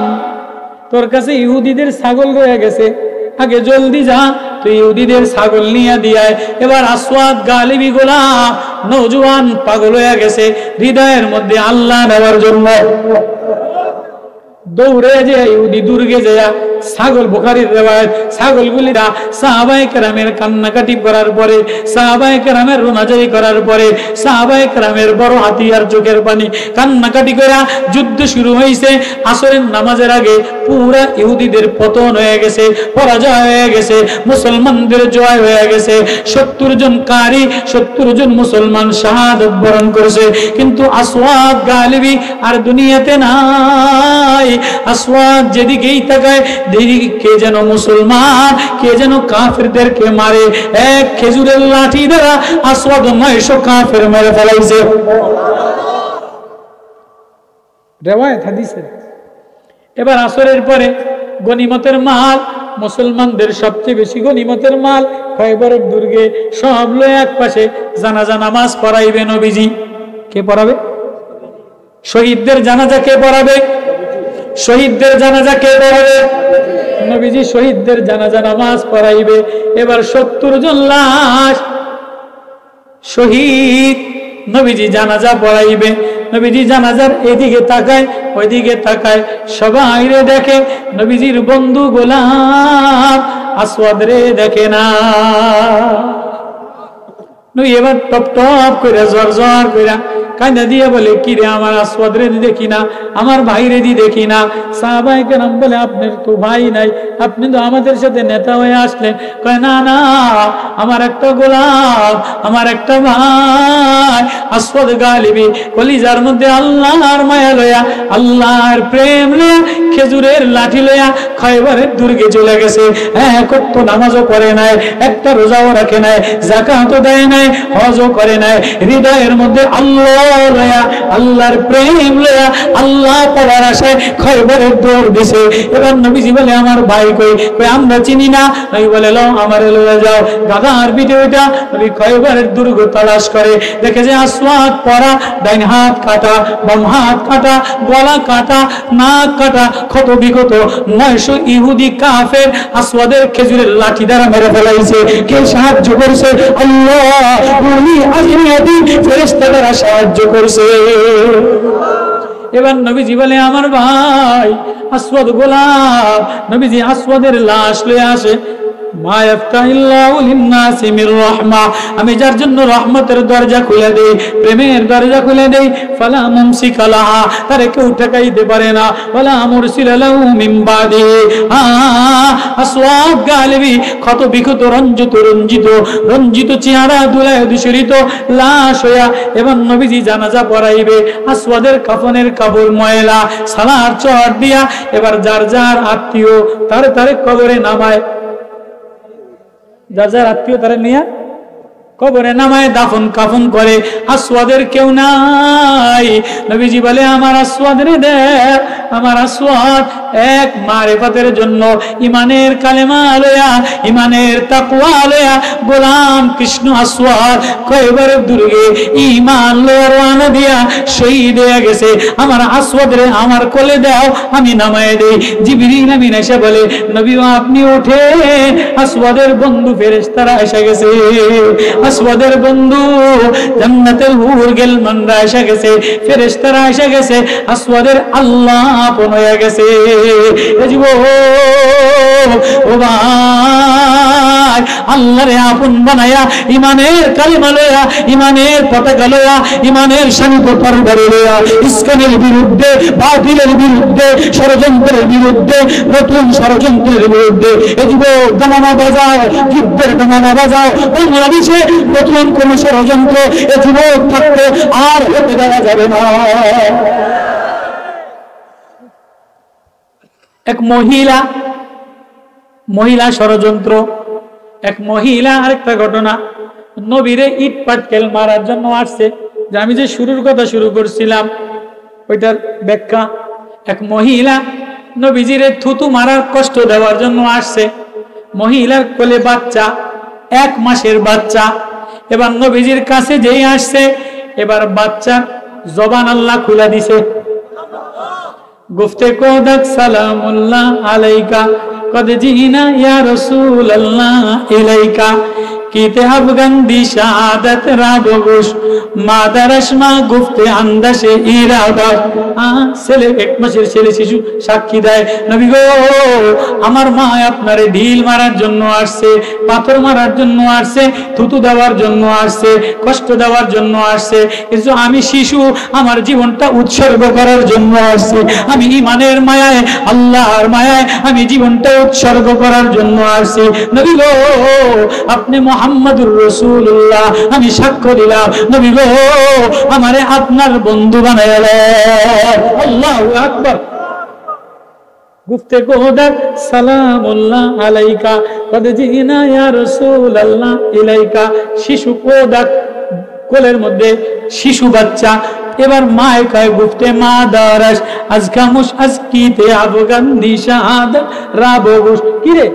তোর কাছে ইহুদিদের ছাগল রয়ে গেছে, আগে জলদি যা, তুই ইহুদিদের ছাগল নিয়ে দিয়ায়। এবার আসওয়াদ গালিবী গোলাম নওজোয়ান পাগল হয়ে গেছে, হৃদয়ের মধ্যে আল্লাহ নেওয়ার জন্য দৌড়ে যে ইহুদি দুর্গে যায় ছাগল, বুখারীর রিওয়ায়াত, ছাগলগুলিরা সাহাবায়ে কেরামের কান্নাকাটি করার পরে, সাহাবায়ে কেরামের রোনাজারি করার পরে, সাহাবায়ে কেরামের বড় হাতিয়ার চোখের পানি, কান্নাকাটি করে যুদ্ধ শুরু হয়েছে। আসরের নামাজের আগে পুরা ইহুদিদের পতন হয়ে গেছে, পরাজয় হয়ে গেছে, মুসলমানদের জয় হয়ে গেছে। 70 জন কারি, 70 জন মুসলমান শাহাদাত বরণ করেছে। কিন্তু আসওয়াদ গালিবী আর দুনিয়াতে নাই। আসওয়াদ যেদিকেই তাকায় দেখি কে যেন মুসলমান, কে যেন কাফেরদেরকে মারে। এক খেজুরের লাঠি দ্বারা আসওয়াদ 900 কাফের মেরে ফেলাইছে। রিওয়ায়াত হাদিসে। এবার আসরের পরে গনিমতের মাল, মুসলমানদের সবচেয়ে বেশি গনিমতের মাল খয়বরের দুর্গে সব লয়ে এক পাশে জানাজা নামাজ পড়াইবে নবীজি। কে পড়াবে? শহীদদের জানাজা কে পড়াবে? শহীদদের জানাজা কে পড়াবে? নবীজি শহীদদের জানাজা নামাজ পড়াইবে। এবার 70 জন লাশ শহীদ নবীজি জানাজা পড়াইবে। নবীজি জানাজার এদিকে তাকায় ওইদিকে তাকায়, সবাই রে দেখে, নবীজির বন্ধু গোলাম আসওয়াদ রে দেখে না। নবী এবার টপ টপ করে জর জর করে কাঁদা দিয়ে বলে, কি রে আমার আসওয়াদ রে দেখি না, আমার ভাই রে দেখি না। সাহাবায়ে কেরাম বলে, আপনার তো ভাই নাই, আপনি তো আমাদের সাথে নেতা হয়ে আসলেন। কয় না না, আমার একটা গোলাম, আমার একটা ভাই আসওয়াদ গালিবী কলিজার মধ্যে আল্লাহর মায়া লয়া, আল্লাহর প্রেম লয়া, খেজুরের লাঠি লয়া খয়বরের দুর্গে চলে গেছে। এক ওয়াক্ত নামাজও পড়ে নাই, একটা রোজাও রাখে নাই, যাকাতও দেয় নাই, হজও করে নাই, হৃদয়ের মধ্যে আল্লাহ লয়া, আল্লাহর প্রেম লয়া, আল্লাহ পাওয়ার আশায় খয়বরের দৌড় দিছে। এবার নবীজি বলে, আমার ভাই কই? কই আমরা চিনি না। নবী বলে, লো আমারে লয়ে যাও। গাধার পিঠে ওইটা নবী খয়বরের দুর্গ তালাশ করে, দেখে যে আসওয়াদ পরা, ডাইন হাত কাটা, বাম হাত কাটা, গলা কাটা, নাক কাটা, ক্ষত বিক্ষত 900 ইহুদি কাফের আসওয়াদের খেজুরের লাঠি দ্বারা মেরে ফেলাইছে। কে সাহায্য করছে? আল্লাহ, উনি আজমিয়াতি ফেরেশতা দ্বারা সাহায্য করছে। এবার নবীজি বলে, আমার ভাই আসওয়াদ গোলাম। নবীজি আসওয়াদের লাশ লয়ে আসে। মা ইয়াফতাহিল্লাহু লিন-নাসি মির রাহমা, আমি যার জন্য রহমতের দরজা খুলে দেই, প্রেমের দরজা খুলে দেই, ফালা মুমসিকা লাহা, তারে কেউ ঠেকাইতে পারে না, ওয়ালা মুরসিলা লাহু মিন বাদি। আসওয়াদ গালিবী ক্ষত বিক্ষত রঞ্জিত চেহারা দুলায় দূষিত লাশ হইয়া এবার নবীজি জানাজা পড়াইবে। আসওয়াদের কাফনের কাপড় ময়লা, সালার চট দিয়া এবার যার যার আত্মীয় তারে কবরে নামায়, যার যার আত্মীয় তারা নিয়ে কবরে নামায় দাফন কাফন করে। আসওয়াদের কেউ নাই। নবীজি বলে, আমার আসওয়াদ রে দেখ, আমার আসওয়াদ এক মারিফাতের জন্য ইমানের কালেমা লয়া, ইমানের তাকওয়া লয়া গোলাম কৃষ্ণ আসওয়াদ খয়বরের দুর্গে ঈমান লয়া রওনা দিয়া শহীদ হয়ে গেছে। আমার আসওয়াদ রে আমার কোলে দাও, আমি নামায়ে দেই। জিবরিল আমিন এসে বলে, নবী আপনি ওঠেন, আসওয়াদের বন্ধু ফেরেশতারা এসে গেছে, আসওয়াদের বন্ধু জান্নাতুল হুর গেল মানরা এসে গেছে, ফেরেশতারা এসে গেছে, আসওয়াদের আল্লাহ আপন হয়ে গেছে। ও ভাই, আল্লাহরে আপন বানায়া ইমানের কালিমা লয়া, ইমানের পতাকা লয়া, ইমানের শানিত পরবার লয়া, ইসলামের বিরুদ্ধে, বাতিলের বিরুদ্ধে, ষড়যন্ত্রের বিরুদ্ধে, নতুন ষড়যন্ত্রের বিরুদ্ধে এ যুবক দামামা বাজাও, যুদ্ধের দামামা বাজাও। বাংলাদেশে নতুন কোন ষড়যন্ত্র এ যুবক থাকতে আর হতে দেওয়া যাবে না। এক মহিলা ষড়যন্ত্র, এক মহিলা। আরেকটা ঘটনা, নবীরে ইট পাটকেল মারার জন্য আসছে, যে আমি যে শুরুর কথা শুরু করছিলাম ওইটার ব্যাখ্যা। এক মহিলা নবীজিরে থুতু মারার কষ্ট দেওয়ার জন্য আসছে। মহিলার কোলে বাচ্চা, 1 মাসের বাচ্চা। এবার নবীজির কাছে যেই আসছে, এবার বাচ্চা জবান আল্লাহ খুলে দিছে। গুফতে কোদাক সালামুল্লাহ আলাইকা কদ জিনা ইয়া রাসূলুল্লাহ ইলাইকা কিতে আফগান দি শাহাদাত রাবগুশ মাদারশমা গুফতে আন্দাশে ইরাদা। ছেলে 1 মাসের ছেলে শিশু সাক্ষী দেয়, নবী গো আমার মা আপনারে ঢিল মারার জন্য আসছে, পাথর মারার জন্য আসছে, থুতু দেওয়ার জন্য আসছে, কষ্ট দেওয়ার জন্য আসছে, কিন্তু আমি শিশু, আমার জীবনটা উৎসর্গ করার জন্য আসছে। আমি ইমানের মায়ায়, আল্লাহর মায়ায় আমি জীবনটা উৎসর্গ করার জন্য আসছি। নবী গো আপনি মুহাম্মাদুর রাসূলুল্লাহ, আমি সাক্ষ্য দিলাম নবী গো আমারে আপনার বন্ধু বানাইলেন। আল্লাহু আকবার। গুফতে কো ডাক সালামুল্লাহ আলাইকা কদ জিনা ইয়া রাসূলুল্লাহ ইলাইকা। শিশু কো ডাক, কোলের মধ্যে শিশু বাচ্চা। এবার মায় কয় গুফতে মা দারাস আজকামুশ আজকিতে আফগান দিশাদ রাবগুশ। কিরে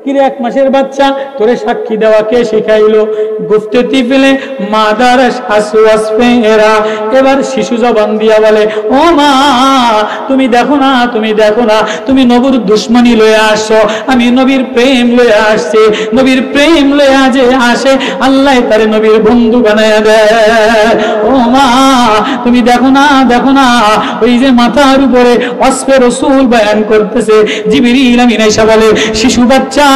কিরে, 1 মাসের বাচ্চা, তোরে সাক্ষী দেওয়া কে শিখাইলো? গুফতে তিফলে মা দারাস আসওয়াসফে এরা। এবার শিশু জবান দিয়া বলে, ও মা তুমি দেখো না, তুমি দেখো না, তুমি নবীর দুশ্মনী লয়ে আসছো, আমি নবীর প্রেম লয়ে আসছি। নবীর প্রেম লয়ে যে আসে আল্লাহ তারে নবীর বন্ধু বানায়া দেয়। ও মা তুমি দেখো না, দেখো না, ওই যে মাথার উপরে ওয়াসফে রাসূল বয়ান করতেছে, জিবরিল আমিন এসে বলে, শিশু বাচ্চা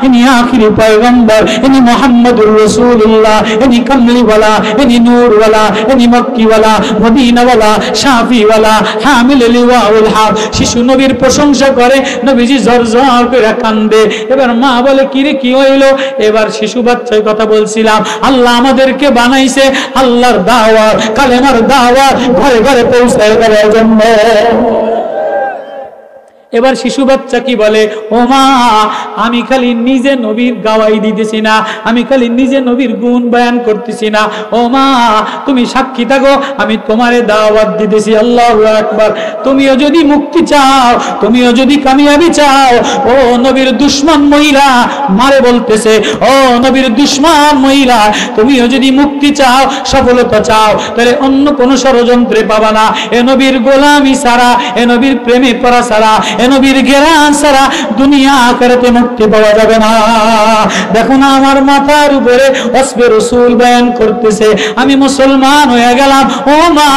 ইনি আখিরি পয়গম্বর, ইনি মুহাম্মদুর রাসূলুল্লাহ, ইনি কামলিওয়ালা, ইনি নূরওয়ালা, ইনি মক্কিওয়ালা, মদিনাওয়ালা, শাফিওয়ালা, হামিল লিওয়াউল হক। শিশু নবীর প্রশংসা করে, নবীজি ঝরঝর করে কান্দে। এবার মা বলে, কিরে কি হইলো? এবার শিশু বাচ্চার কথা বলছিলাম, আল্লাহ আমাদেরকে বানাইছে আল্লাহর দাওয়াত, কালেমার দাওয়াত ঘরে ঘরে পৌঁছায় দেওয়ার জন্য। এবার শিশু বাচ্চা কি বলে, ও মা আমি খালি নিজে নবীর গাওয়াই দিতেছি না, আমি খালি নিজে নবীর গুণ বয়ান করতেছি না, ও মা তুমি সাক্ষী থাকো, আমি তোমারে দাওয়াত দিতেছি। আল্লাহু আকবার। তুমিও যদি মুক্তি চাও, তুমিও যদি কামিয়াবি চাও, ও নবীর দুশমন মহিলা মারে বলতেছে, ও নবীর দুশমন মহিলা, তুমিও যদি মুক্তি চাও, সফলতা চাও, তাহলে অন্য কোন ষড়যন্ত্রে পাবা না। এ নবীর গোলামি ছাড়া, এ নবীর প্রেমে পড়া ছাড়া, এ নবীর ঘেরান ছাড়া দুনিয়া আখিরাতে মুক্তি পাওয়া যাবে না। দেখো না আমার মাথার উপরে ওয়াসফে রাসূল বয়ান করতেছে, আমি মুসলমান হয়ে গেলাম। ও মা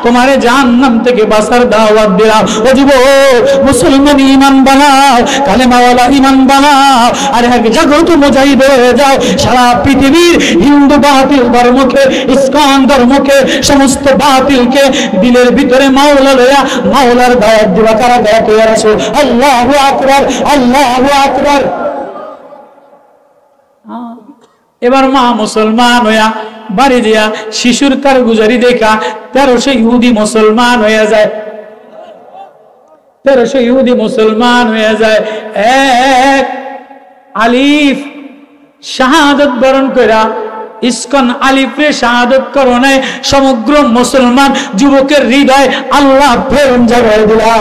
তোমারে জাহান্নাম থেকে বাঁচার দাওয়াত দিলাম। ও যুবক মুসলমান ঈমান বানাও, কালেমাওয়ালা ঈমান বানাও, আর এক জাগ্রত মুজাহিদ হয়ে যাও। সারা পৃথিবীর হিন্দু বাতিল ধর্মকে, ইসলাম ধর্মকে, সমস্ত বাতিলকে দিলের ভিতরে মাওলা লয়া মাওলার দাওয়াত দিবা। কারা দাওয়াত হয়ে রাসূল? আল্লাহু আকবার, আল্লাহু আকবার। এবার মা মুসলমান হইয়া বাড়ি দিয়া শিশুর কারগুজারি দেখা 1300 ইহুদি মুসলমান হয়ে যায়। 1300 ইহুদি মুসলমান হয়ে যায়। এক আলিফ শাহাদাত বরণ কইরা ইসকন আলিফে শাহাদাত করণে সমগ্র মুসলমান যুবকের হৃদয় আল্লাহ প্রেম জাগায় দিলা।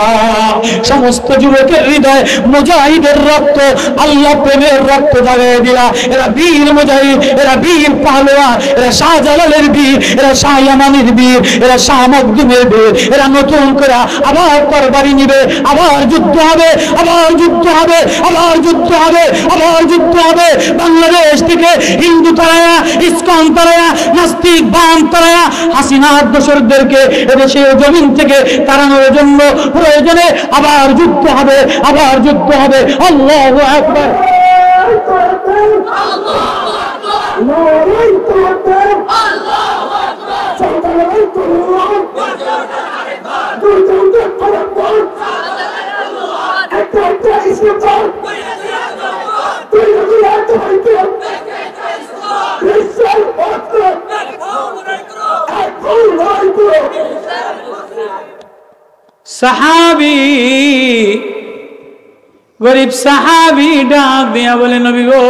সমস্ত যুবকের হৃদয় মুজাহিদের রক্ত, আল্লাহ প্রেমের রক্ত জাগায় দিলা। এরা বীর মুজাহিদ, এরা বীর পাহলোয়ান, এরা শাহজালালের বীর, এরা শাহ ইয়ামানের বীর, এরা শাহ মখদুমের বীর। এরা নতুন করে আবার তরবারি নিবে, আবার যুদ্ধ হবে, আবার যুদ্ধ হবে, আবার যুদ্ধ হবে, আবার যুদ্ধ হবে। বাংলাদেশ থেকে হিন্দু তারায়া, ইসকন তারায়া, নাস্তিক বাম তারায়া হাসিনার দোসরদেরকে এদেশের জমিন থেকে তাড়ানোর জন্য প্রয়োজনে আবার যুদ্ধ হবে, আবার যুদ্ধ হবে। আল্লাহু আকবার, আল্লাহু আকবার, আল্লাহু আকবার। সাহাবী, গরিব সাহাবী ডাক দিয়া বলে, নবী গো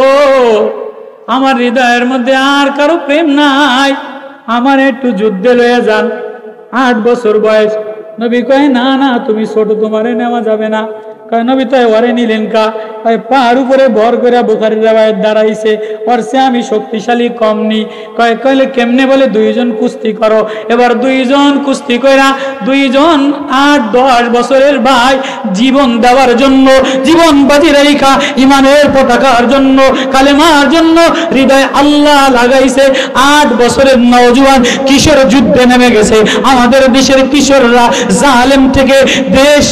আমার হৃদয়ের মধ্যে আর কারো প্রেম নাই, আমার একটু যুদ্ধে লয়ে যান। 8 বছর বয়স। নবী কয়, না না তুমি ছোট, তোমারে নেওয়া যাবে না। কয় নবী তো ওরে নিলেন কা? পাহাড় উপরে ভর করে বুখারীর রাওয়ায়াত দাঁড়াইছে, ওর সে আমি শক্তিশালী কম নি। কইলে কেমনে? বলে 2 জন কুস্তি করো। এবার 2 জন কুস্তি কইরা 2 জন 8-10 বছরের ভাই জীবন দেওয়ার জন্য, জীবন বাজি রাইখা ইমানের পতাকার জন্য, কালেমার জন্য হৃদয় আল্লাহ লাগাইছে। 8 বছরের নওজোয়ান কিশোর যুদ্ধে নেমে গেছে। আমাদের দেশের কিশোররা জালেম থেকে দেশ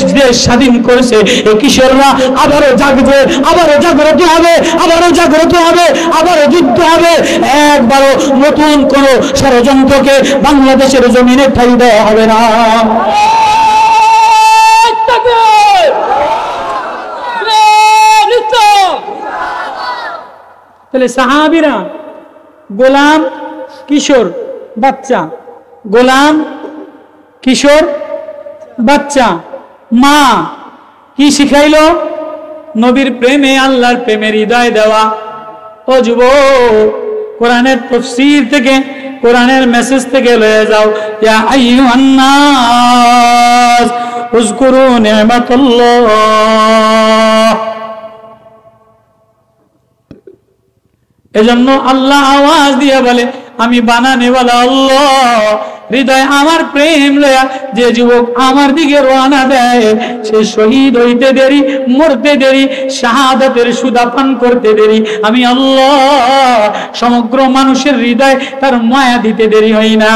স্বাধীন করেছে। এই কিশোররা আবারও জাগবে, আবারও জাগ্রত হবে, আবারও জাগ্রত হবে, আবারও যুদ্ধ হবে। একবারও নতুন কোন ষড়যন্ত্রকে বাংলাদেশের জমিনে ঠাঁই দেওয়া হবে না। তাহলে সাহাবীরা গোলাম কিশোর বাচ্চা, গোলাম কিশোর বাচ্চা, মা কি শিখাইলো? নবীর প্রেমে, আল্লাহর প্রেমে হৃদয় দেওয়া। ও যুবক, কোরআনের তাফসীর থেকে, কোরআনের মেসেজ থেকে লয়ে যাও, ইয়া আইয়ুহান নাস উযকুরু নি'মাতাল্লাহ। এজন্য আল্লাহ আওয়াজ দিয়ে বলে, আমি বানানেওয়ালা আল্লাহ। হৃদয় আমার প্রেম লয়া যে যুবক আমার দিকে রওনা দেয়, সে শহীদ হইতে দেরি, মরতে দেরি, শাহাদাতের সুদা পান করতে দেরি, আমি আল্লাহ সমগ্র মানুষের হৃদয় তার মায়া দিতে দেরি হই না।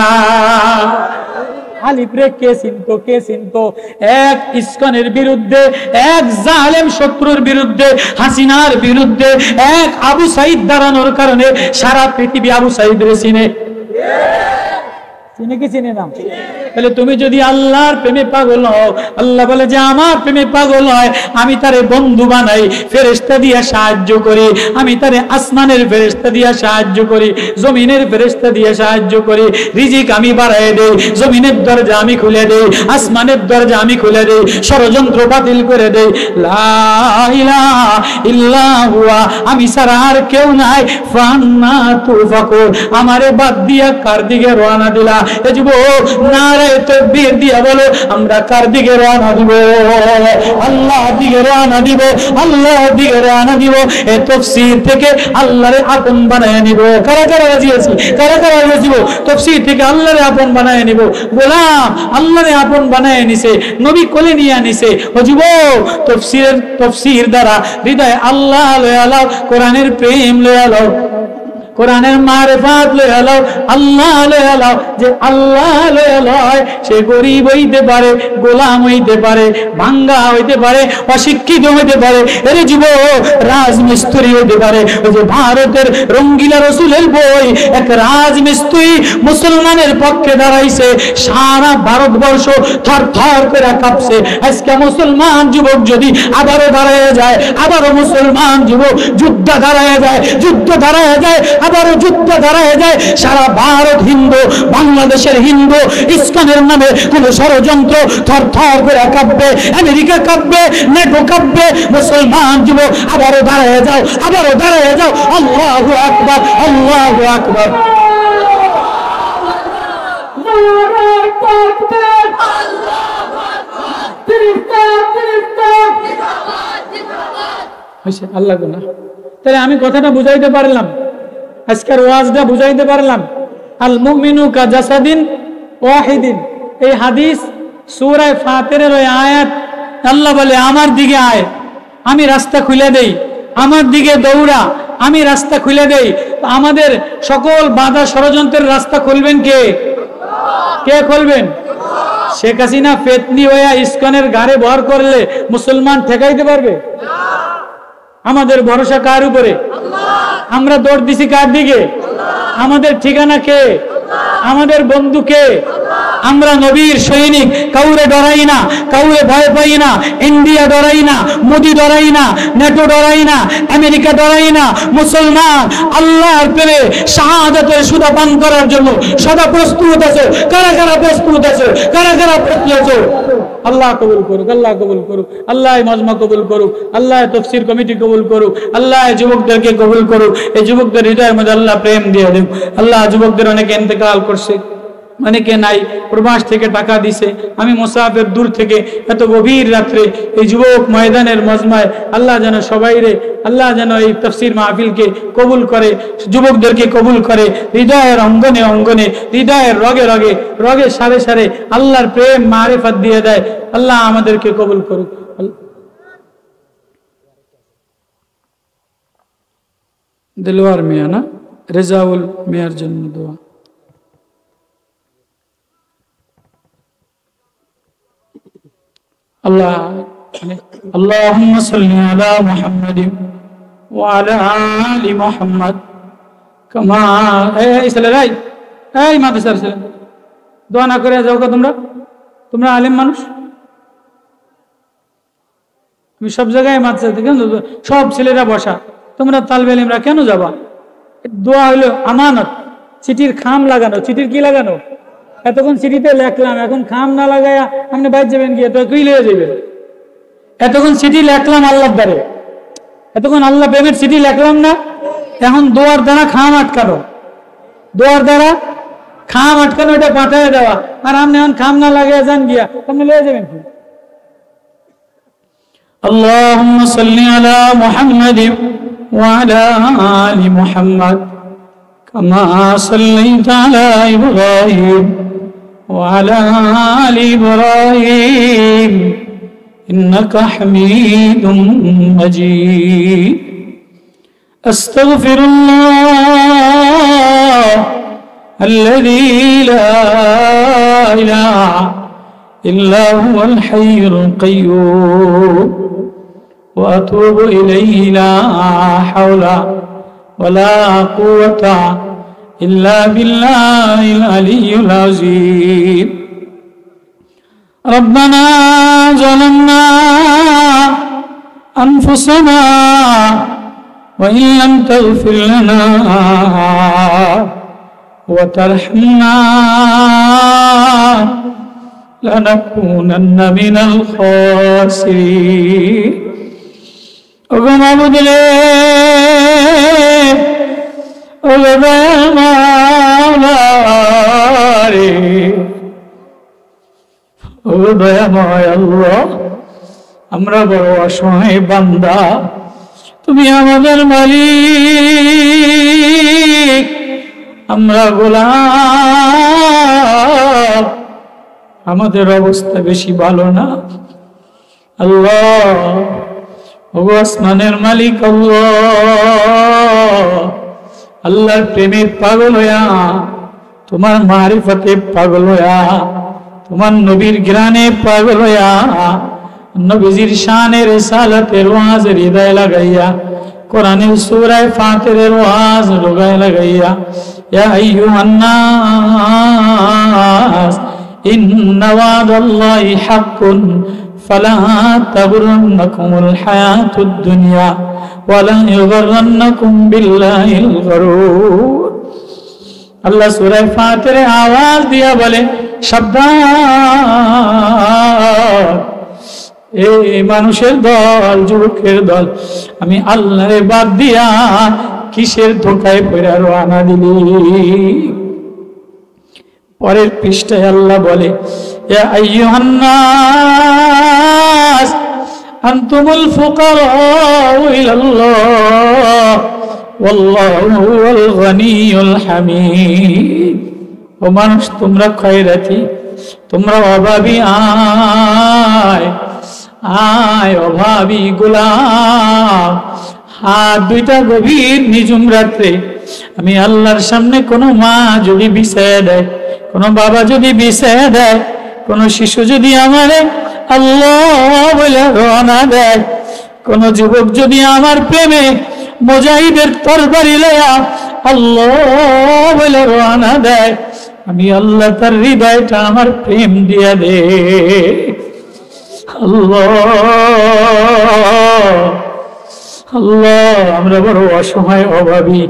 আলিফরে কে চিনতো? কে চিনতো? এক ইস্কনের বিরুদ্ধে, এক জালেম শত্রুর বিরুদ্ধে, হাসিনার বিরুদ্ধে এক আবু সাইদ দাঁড়ানোর কারণে সারা পৃথিবী আবু সাইদরে চিনে। চিনে কি চিনে না? তাহলে তুমি যদি আল্লাহর প্রেমে পাগল হও, আল্লাহ বলে যে আমার প্রেমে পাগল হয়, আমি তারে বন্ধু বানাই, ফেরেশতা দিয়া সাহায্য করি। আমি তারে আসমানের ফেরেশতা দিয়া সাহায্য করি, জমিনের ফেরেশতা দিয়া সাহায্য করি। রিজিক আমি বাড়ায় দেই, জমিনের দরজা আমি খুলে দেই, আসমানের দরজা আমি খুলে দেই, ষড়যন্ত্র বাতিল করে দেই। লা ইলাহা ইল্লা হুয়া, আমি ছাড়া আর কেউ নাই। ফান্না তুফাকুর, আমারে বাদ দিয়া কার দিকে রওনা দিলা? এ যুবক, নারায়ে তাকবীর দিয়া বলো, আমরা কার দিকে রওনা দিব? আল্লাহর দিকে রওনা দিব, আল্লাহর দিকে রওনা দিব। এই তাফসীর থেকে আল্লাহরে আপন বানায় নিব। কারা কারা রাজি আছি? কারা কারা রাজি? তাফসীর থেকে আল্লাহরে আপন বানায় নিব। গোলাম আল্লাহরে আপন বানায় নিছে, নবী কোলে নিয়ে আনিছে। ও যুবক, তাফসীর দ্বারা হৃদয় আল্লাহ লয়া লাও, কোরআনের প্রেম লয়া লাও, কোরআনের মারিফাত লয়া লাও, আল্লাহ লয়া লাও। যে আল্লাহ লয়া লয়, সে গরিব হইতে পারে, গোলাম হইতে পারে, ভাঙ্গা হইতে পারে, অশিক্ষিত হইতে পারে, এরে যুবক রাজমিস্ত্রি হইতে পারে। ওই যে ভারতের রঙ্গিলা রসুলের বই, এক রাজমিস্ত্রি মুসলমানের পক্ষে দাঁড়াইছে, সারা ভারতবর্ষ থর থর করে কাঁপছে। আজকে মুসলমান যুবক যদি আবারও দাঁড়ায় যায়, আবারও মুসলমান যুবক যুদ্ধ দাঁড়ায় যায়, যুদ্ধ দাঁড়ায় যায়, আবারও যুদ্ধ দাঁড়ায় যায়, সারা ভারত হিন্দু, বাংলাদেশের হিন্দু, ইসলামের নামে কোন ষড়যন্ত্র থর থর করে কাঁপবে, আমেরিকা কাঁপবে, নেটো কাঁপবে। মুসলমান যুবক আবারও দাঁড়ায় যাও, আবারও দাঁড়ায় যাও। আল্লাহু আকবার, আল্লাহু আকবার। আল্লাহ গুনা। তাহলে আমি কথাটা বুঝাইতে পারলাম, আজকের ওয়াজটা বুঝাইতে পারলাম। আল মুমিনু কা জাসাদিন ওয়াহিদিন, এই হাদিস সূরা ফাতিরের ওই আয়াত। আল্লাহ বলে আমার দিকে আয়, আমি রাস্তা খুলে দেই, আমার দিকে দৌড়া, আমি রাস্তা খুলে দেই। আমাদের সকল বাধা ষড়যন্ত্রের রাস্তা খুলবেন কে? কে খুলবেন? শেখ হাসিনা ফেতনি হইয়া ইস্কনের ঘাড়ে ভর করলে মুসলমান ঠেকাইতে পারবে? আমাদের ভরসা কার উপরে? আমরা দৌড় দিছি কার দিকে? আমাদের ঠিকানা কে? আমাদের বন্ধু কে? আমরা নবীর সৈনিক, কাউরে ডরাই না, কাউরে ভয় পাই না। ইন্ডিয়া ডরাই না, মোদি ডরাই না, নেটো ডরাই না, আমেরিকা ডরাই না। মুসলমান আল্লাহর প্রেমে শাহাদাতের সুদা পান করার জন্য সদা প্রস্তুত আছে। কারা কারা প্রস্তুত আছে? কারা কারা প্রস্তুত আছে? আল্লাহ কবুল করুক, আল্লাহ কবুল করুক, আল্লাহ মজমা কবুল করুক, আল্লাহ তাফসীর কমিটি কবুল করুক, আল্লাহ যুবকদেরকে কবুল করুক। এই যুবকদের হৃদয়ের মধ্যে আল্লাহ প্রেম দিয়ে দেব। আল্লাহ যুবকদের অনেকে ইন্তেকাল করছে, অনেকে নাই, প্রবাস থেকে টাকা দিছে। আমি মুসাফির দূর থেকে এত গভীর রাত্রে এই যুবক ময়দানের মজমায়, আল্লাহ যেন সবাইরে, আল্লাহ যেন এই তাফসীর মাহফিলকে কবুল করে, যুবকদেরকে কবুল করে, হৃদয়ের অঙ্গনে অঙ্গনে, হৃদয়ের রগে রগে, রগে সারে সারে আল্লাহর প্রেম মারিফাত দিয়ে দেয়। আল্লাহ আমাদেরকে কবুল করুক। দিলওয়ার মিয়া না, রেজাউল মিয়ার জন্য দোয়া। اللهم صل على محمد وعلى آل محمد كما এই মাদ্রাসার ছেলে দোয়া না করে যাও। তোমরা আলেম মানুষ, আমি সব জায়গায় মাদ্রাসাতে কেন, সব ছেলেরা বসা, তোমরা তালবে ইলমরা কেন যাবা? দোয়া হলো আমানত। চিঠির খাম লাগানো, চিঠির কি লাগানো? এতক্ষণ চিঠিতে লেখলাম, এখন খাম না লাগায়া আপনি বাইর যাবেন গিয়ে তো কি লিয়ে যাবেন? এতক্ষণ চিঠি লেখলাম আল্লাহর দ্বারে, এতক্ষণ আল্লাহ প্রেমের চিঠি লেখলাম না, এখন দোয়ার দ্বারা খাম আটকানো, দোয়ার দ্বারা খাম আটকানো, এটা পাঠায় দেওয়া। আর আপনি এখন খাম না লাগিয়ে যান গিয়া আপনি লয়ে যাবেন কি? আল্লাহুম্মা সাল্লি আলা মুহাম্মাদিন ওয়া আলা আলি মুহাম্মাদ কামা সাল্লাইতা আলা ইব্রাহিম ওয়া আলা আলি ইব্রাহিম ইন্নাকা হামিদুম মাজিদ। আস্তাগফিরুল্লাহ الذي لا إله إلا هو الحي القيوم وأتوب إليه لا حول ولا قوة إلا بالله العلي العظيم ربنا ظلمنا أنفسنا وإن لم تغفر لنا وترحمنا لنكونن من الخاسرين وكما بدلي وكما مالاري وكما يا الله আমরা বড় অসহায় বান্দা, তুমি আমাদের মালিক, আমরা গোলাম, আমাদের অবস্থা বেশি ভালো না। আল্লাহ ওগো আসমানের মালিক আল্লাহ, আল্লাহর প্রেমের পাগল হইয়া, তোমার মারিফতে পাগল হইয়া, তোমার নবীর ঘ্রাণে পাগল হইয়া, নবীজির শানের রিসালাতের ওয়াজ হৃদয় লাগাইয়া, কোরআনের সূরা ফাতিরের ওয়াজ হৃদয় লাগাইয়া, ইয়া আইয়ুহান নাস ইন্না ওয়াদাল্লাহি হাক্কুন ফালা তাগুরন্নাকুমুল হায়াতুদ দুনিয়া ওয়ালা ইউগরন্নাকুম বিল্লাহিল গরুর। আল্লাহ সূরা ফাতিরে আওয়াজ দিয়া বলে, সাবধান এই মানুষের দল, যুবকের দল, আমি আল্লাহরে বাদ দিয়া কিসের ধোকায় পড়ে রওনা দিলি। পরের পৃষ্ঠায় আল্লাহ বলে, ইয়া আইয়ুহান নাস আনতুমুল ফুকারাউ ইলাল্লাহ ওয়াল্লাহু হুয়াল গনিয়ুল হামিদ। ও মানুষ, তোমরা খয়রাতি, তোমরা অভাবী, আয় আয় অভাবী গোলাম, হাত দুইটা গভীর নিঝুম রাত্রে আমি আল্লাহর সামনে কোনো মা যদি বিছায়া দেয়, কোনো বাবা যদি বিছায়া দেয়, কোনো শিশু যদি আমারে আল্লাহ বলে রওনা দেয়, কোনো যুবক যদি আমার প্রেমে মুজাহিদের তরবারি লয়া আল্লাহ বলে রওনা দেয়, আমি আল্লাহ তার হৃদয়টা আমার প্রেম দিয়া দে। আল্লাহ আল্লাহ, আমরা বড় অসহায় অভাবী,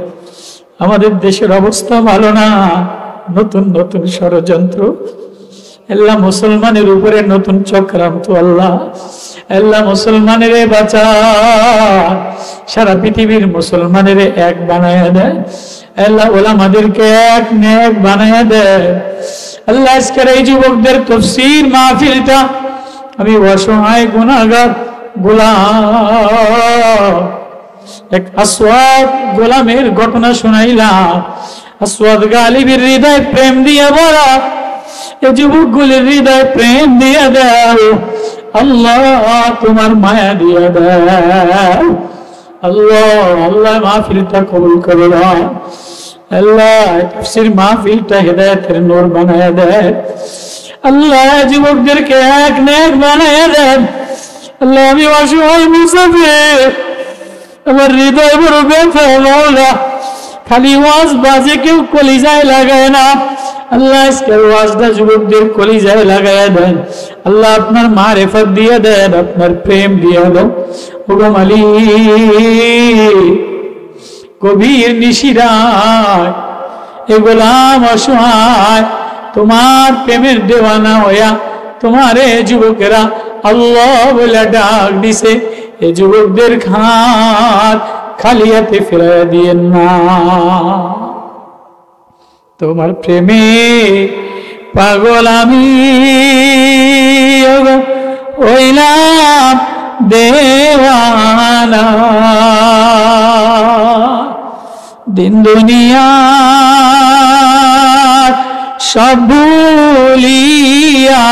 আমাদের দেশের অবস্থা ভালো না, নতুন নতুন ষড়যন্ত্র, আল্লাহ মুসলমানের উপরে নতুন চক্রান্ত, আল্লাহ আল্লাহ মুসলমানের বাঁচা, সারা পৃথিবীর মুসলমানের এক বানায়া দেয়, আল্লাহ ওলামাদেরকে এক নেক বানায়া দেয়। আল্লাহ আজকের এই যুবকদের তাফসীর মাহফিলটা আমি অসহায় গুনাহগার গোলাম, এক আসওয়াদ গোলামের ঘটনা শোনাইলাম। আসওয়াদ গালিবের হৃদয় প্রেম দিয়ে ভরা, এই যুবকগুলির হৃদয় প্রেম দিয়ে দাও আল্লাহ, তোমার মায়া দিয়ে দাও আল্লাহ। আল্লাহ মাহফিলটা কবুল করে দাও আল্লাহ, তাফসীর মাহফিলটা হেদায়েতের নূর বানায়া দেয় আল্লাহ, যুবকদেরকে এক নেক বানায়া দেন আল্লাহ। আমি অসহায় মুসাফির, আমার হৃদয় বড় ব্যথা মাওলা, খালি ওয়াজ বাজে কেউ কলিজায় লাগায় না আল্লাহ, আজকের ওয়াজটা যুবকদের কলিজায় লাগায়া দেন আল্লাহ, আপনার মারিফত দিয়ে দেন, আপনার প্রেম দিয়ে দেন। ওগো মালিক, গভীর নিশিরায় এ গোলাম অসহায় তোমার প্রেমের দেওয়ানা হইয়া, তোমারে যুবকেরা আল্লাহ বলে ডাক দিছে, এই যুবকদের হাত খালি হাতে ফেরাইয়া দিয়েন না। তোমার প্রেমে পাগল আমি হইলাম দেওয়ানা, দিন দুনিয়া সব ভুলিয়া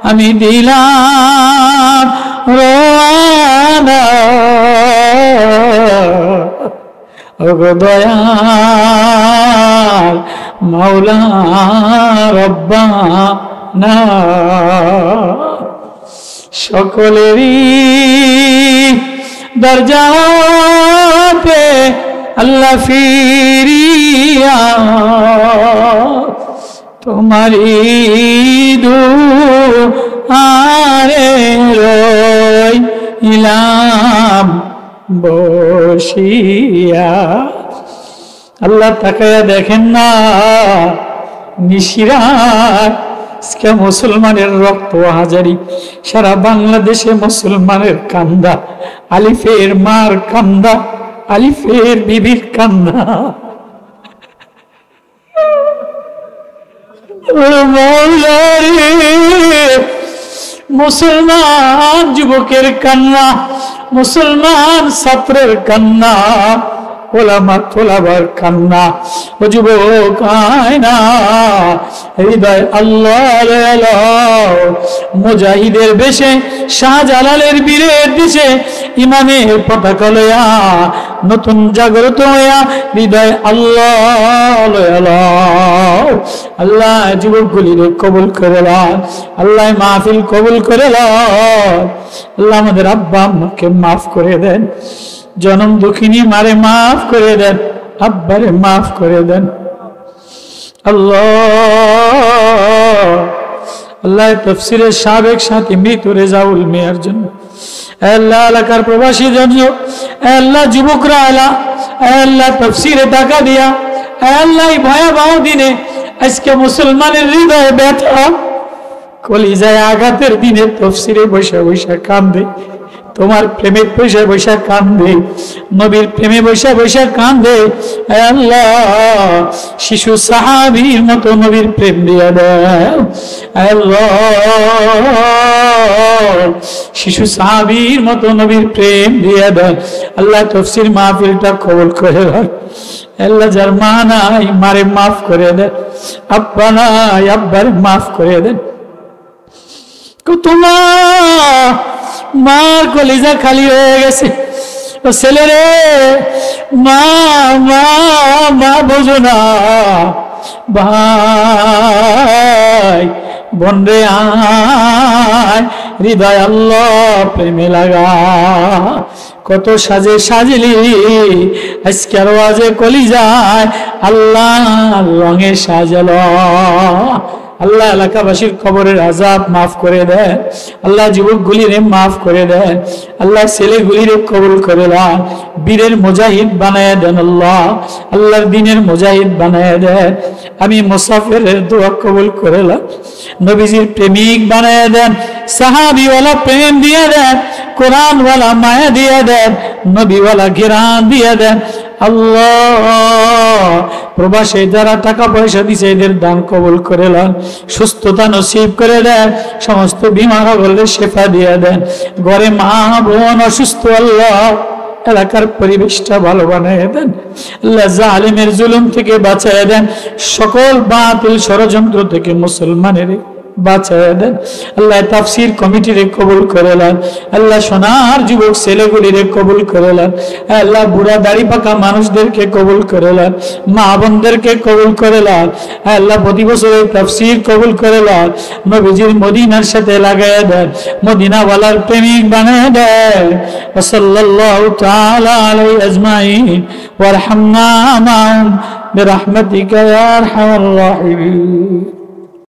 আমি দিলাম রওয়ানা, ওগো দয়াল মাওলা রব্বানা। সকলেরই দরজাতে আল্লাহ ফিরিয়া তোমারি দুআরে রইলাম বসিয়া। আল্লাহ তাকায়া দেখেন না নিশিরাত আজকে মুসলমানের রক্ত হাজারি, সারা বাংলাদেশে মুসলমানের কান্দা, আলিফের মার কান্দা, আলিফের বিবির কান্দা। মুসলমান যুবকের কান্না, মুসলমান ছাত্রের কান্না, ওলামা তোলাবার কান্না। ও যুবক আয়না হৃদয় আল্লাহ মুজাহিদের বেশে, শাহজালালের বীরের দেশে ইমানের পতাকা লয়া নতুন জাগ্রত হইয়া হৃদয় আল্লাহ আল্লাহ যুবকগুলিরে কবুল করে লান, আল্লাহ মাহফিল কবুল করে লান। আল্লাহ আমাদের আব্বা আম্মাকে মাফ করে দেন, জনম দুঃখিনী মারে মাফ করে দেন, আব্বারে মাফ করে দেন। আল্লাহ আল্লাহ তাফসীরের সাবেক সাথী মৃত রেজাউল মিয়ার জন্য, আল্লাহ এলাকার প্রবাসী জন্য, আল্লাহ যুবকরা আল্লাহ তাফসীরে টাকা দিয়া, আল্লাহ ভয়াবহ দিনে আজকে মুসলমানের হৃদয়ে ব্যথা, কলিজায় আঘাতের দিনে তাফসীরে বসে বসে কান্দে, তোমার প্রেমে বসে বসে কান্দে, নবীর প্রেমে বসে বসে কান্দে। আল্লাহ শিশু সাহাবীর মতো নবীর প্রেম দিয়ে দাও, আল্লাহ শিশু সাহাবীর মতো নবীর প্রেম দিয়ে দাও। আল্লাহ তাফসীর মাহফিলটা কবুল করে দাও। আল্লাহ যার মা নাই মারে মাফ করে দেন, আব্বা নাই আব্বারে মাফ করে দেন। তোমার মার কলিজা খালি হয়ে গেছে, ছেলে রে মা মা মা বোঝো না, ভাই বোন রে আয় হৃদয় আল্লাহ প্রেমে লাগা। কত সাজে সাজলি আজকের ওয়াজে কলিজায় আল্লাহ রঙে সাজালো। আল্লাহ এলাকাবাসীর কবরের আযাব মাফ করে দেন, আল্লাহ যুবকগুলিরে মাফ করে দেন, আল্লাহ ছেলেগুলিরে কবুল করে দেন, বীরের মুজাহিদ বানায় দেন, আল্লাহ আল্লাহর দ্বীনের মুজাহিদ বানায় দেন। আমি মুসাফিরের দোয়া কবুল করে দেন, নবীজির প্রেমিক বানায় দেন, সাহাবীওয়ালা প্রেম দিয়ে দেন, কোরআনওয়ালা মায়া দিয়ে দেন, নবীওয়ালা ঘিরান দিয়ে দেন। আল্লাহ প্রবাসে যারা টাকা পয়সা দিছে এদের দান কবুল করে দেন, সুস্থতা নসিব করে দেন, সমস্ত বিমার হলে শেফা দিয়ে দেন। ঘরে মা বোন অসুস্থ আল্লাহ এলাকার পরিবেশটা ভালো বানিয়ে দেন, আল্লাহ জালিমের জুলুম থেকে বাঁচায় দেন, সকল বাতিল ষড়যন্ত্র থেকে মুসলমানের বাঁচায় দেন। আল্লাহ তাফসীর কমিটিরে কবুল করে নেন, আল্লাহ সোনার যুবক ছেলেগুলিরে কবুল করে নেন, আল্লাহ বুড়া দাড়ি পাকা মানুষদেরকে কবুল করে নেন, মা বোনদেরকে কবুল করে নেন, আল্লাহ প্রতি বছরের তাফসীর কবুল করে নেন, নবীজির মদিনার সাথে লাগায় দেন, মদিনাওয়ালার প্রেমিক বানায় দেন। সাল্লাল্লাহু তাআলা আলাইহি আজমাইন ওয়ারহামনা মা'হুম বিরহমাতিকা ইয়া আরহামার রাহিমিন।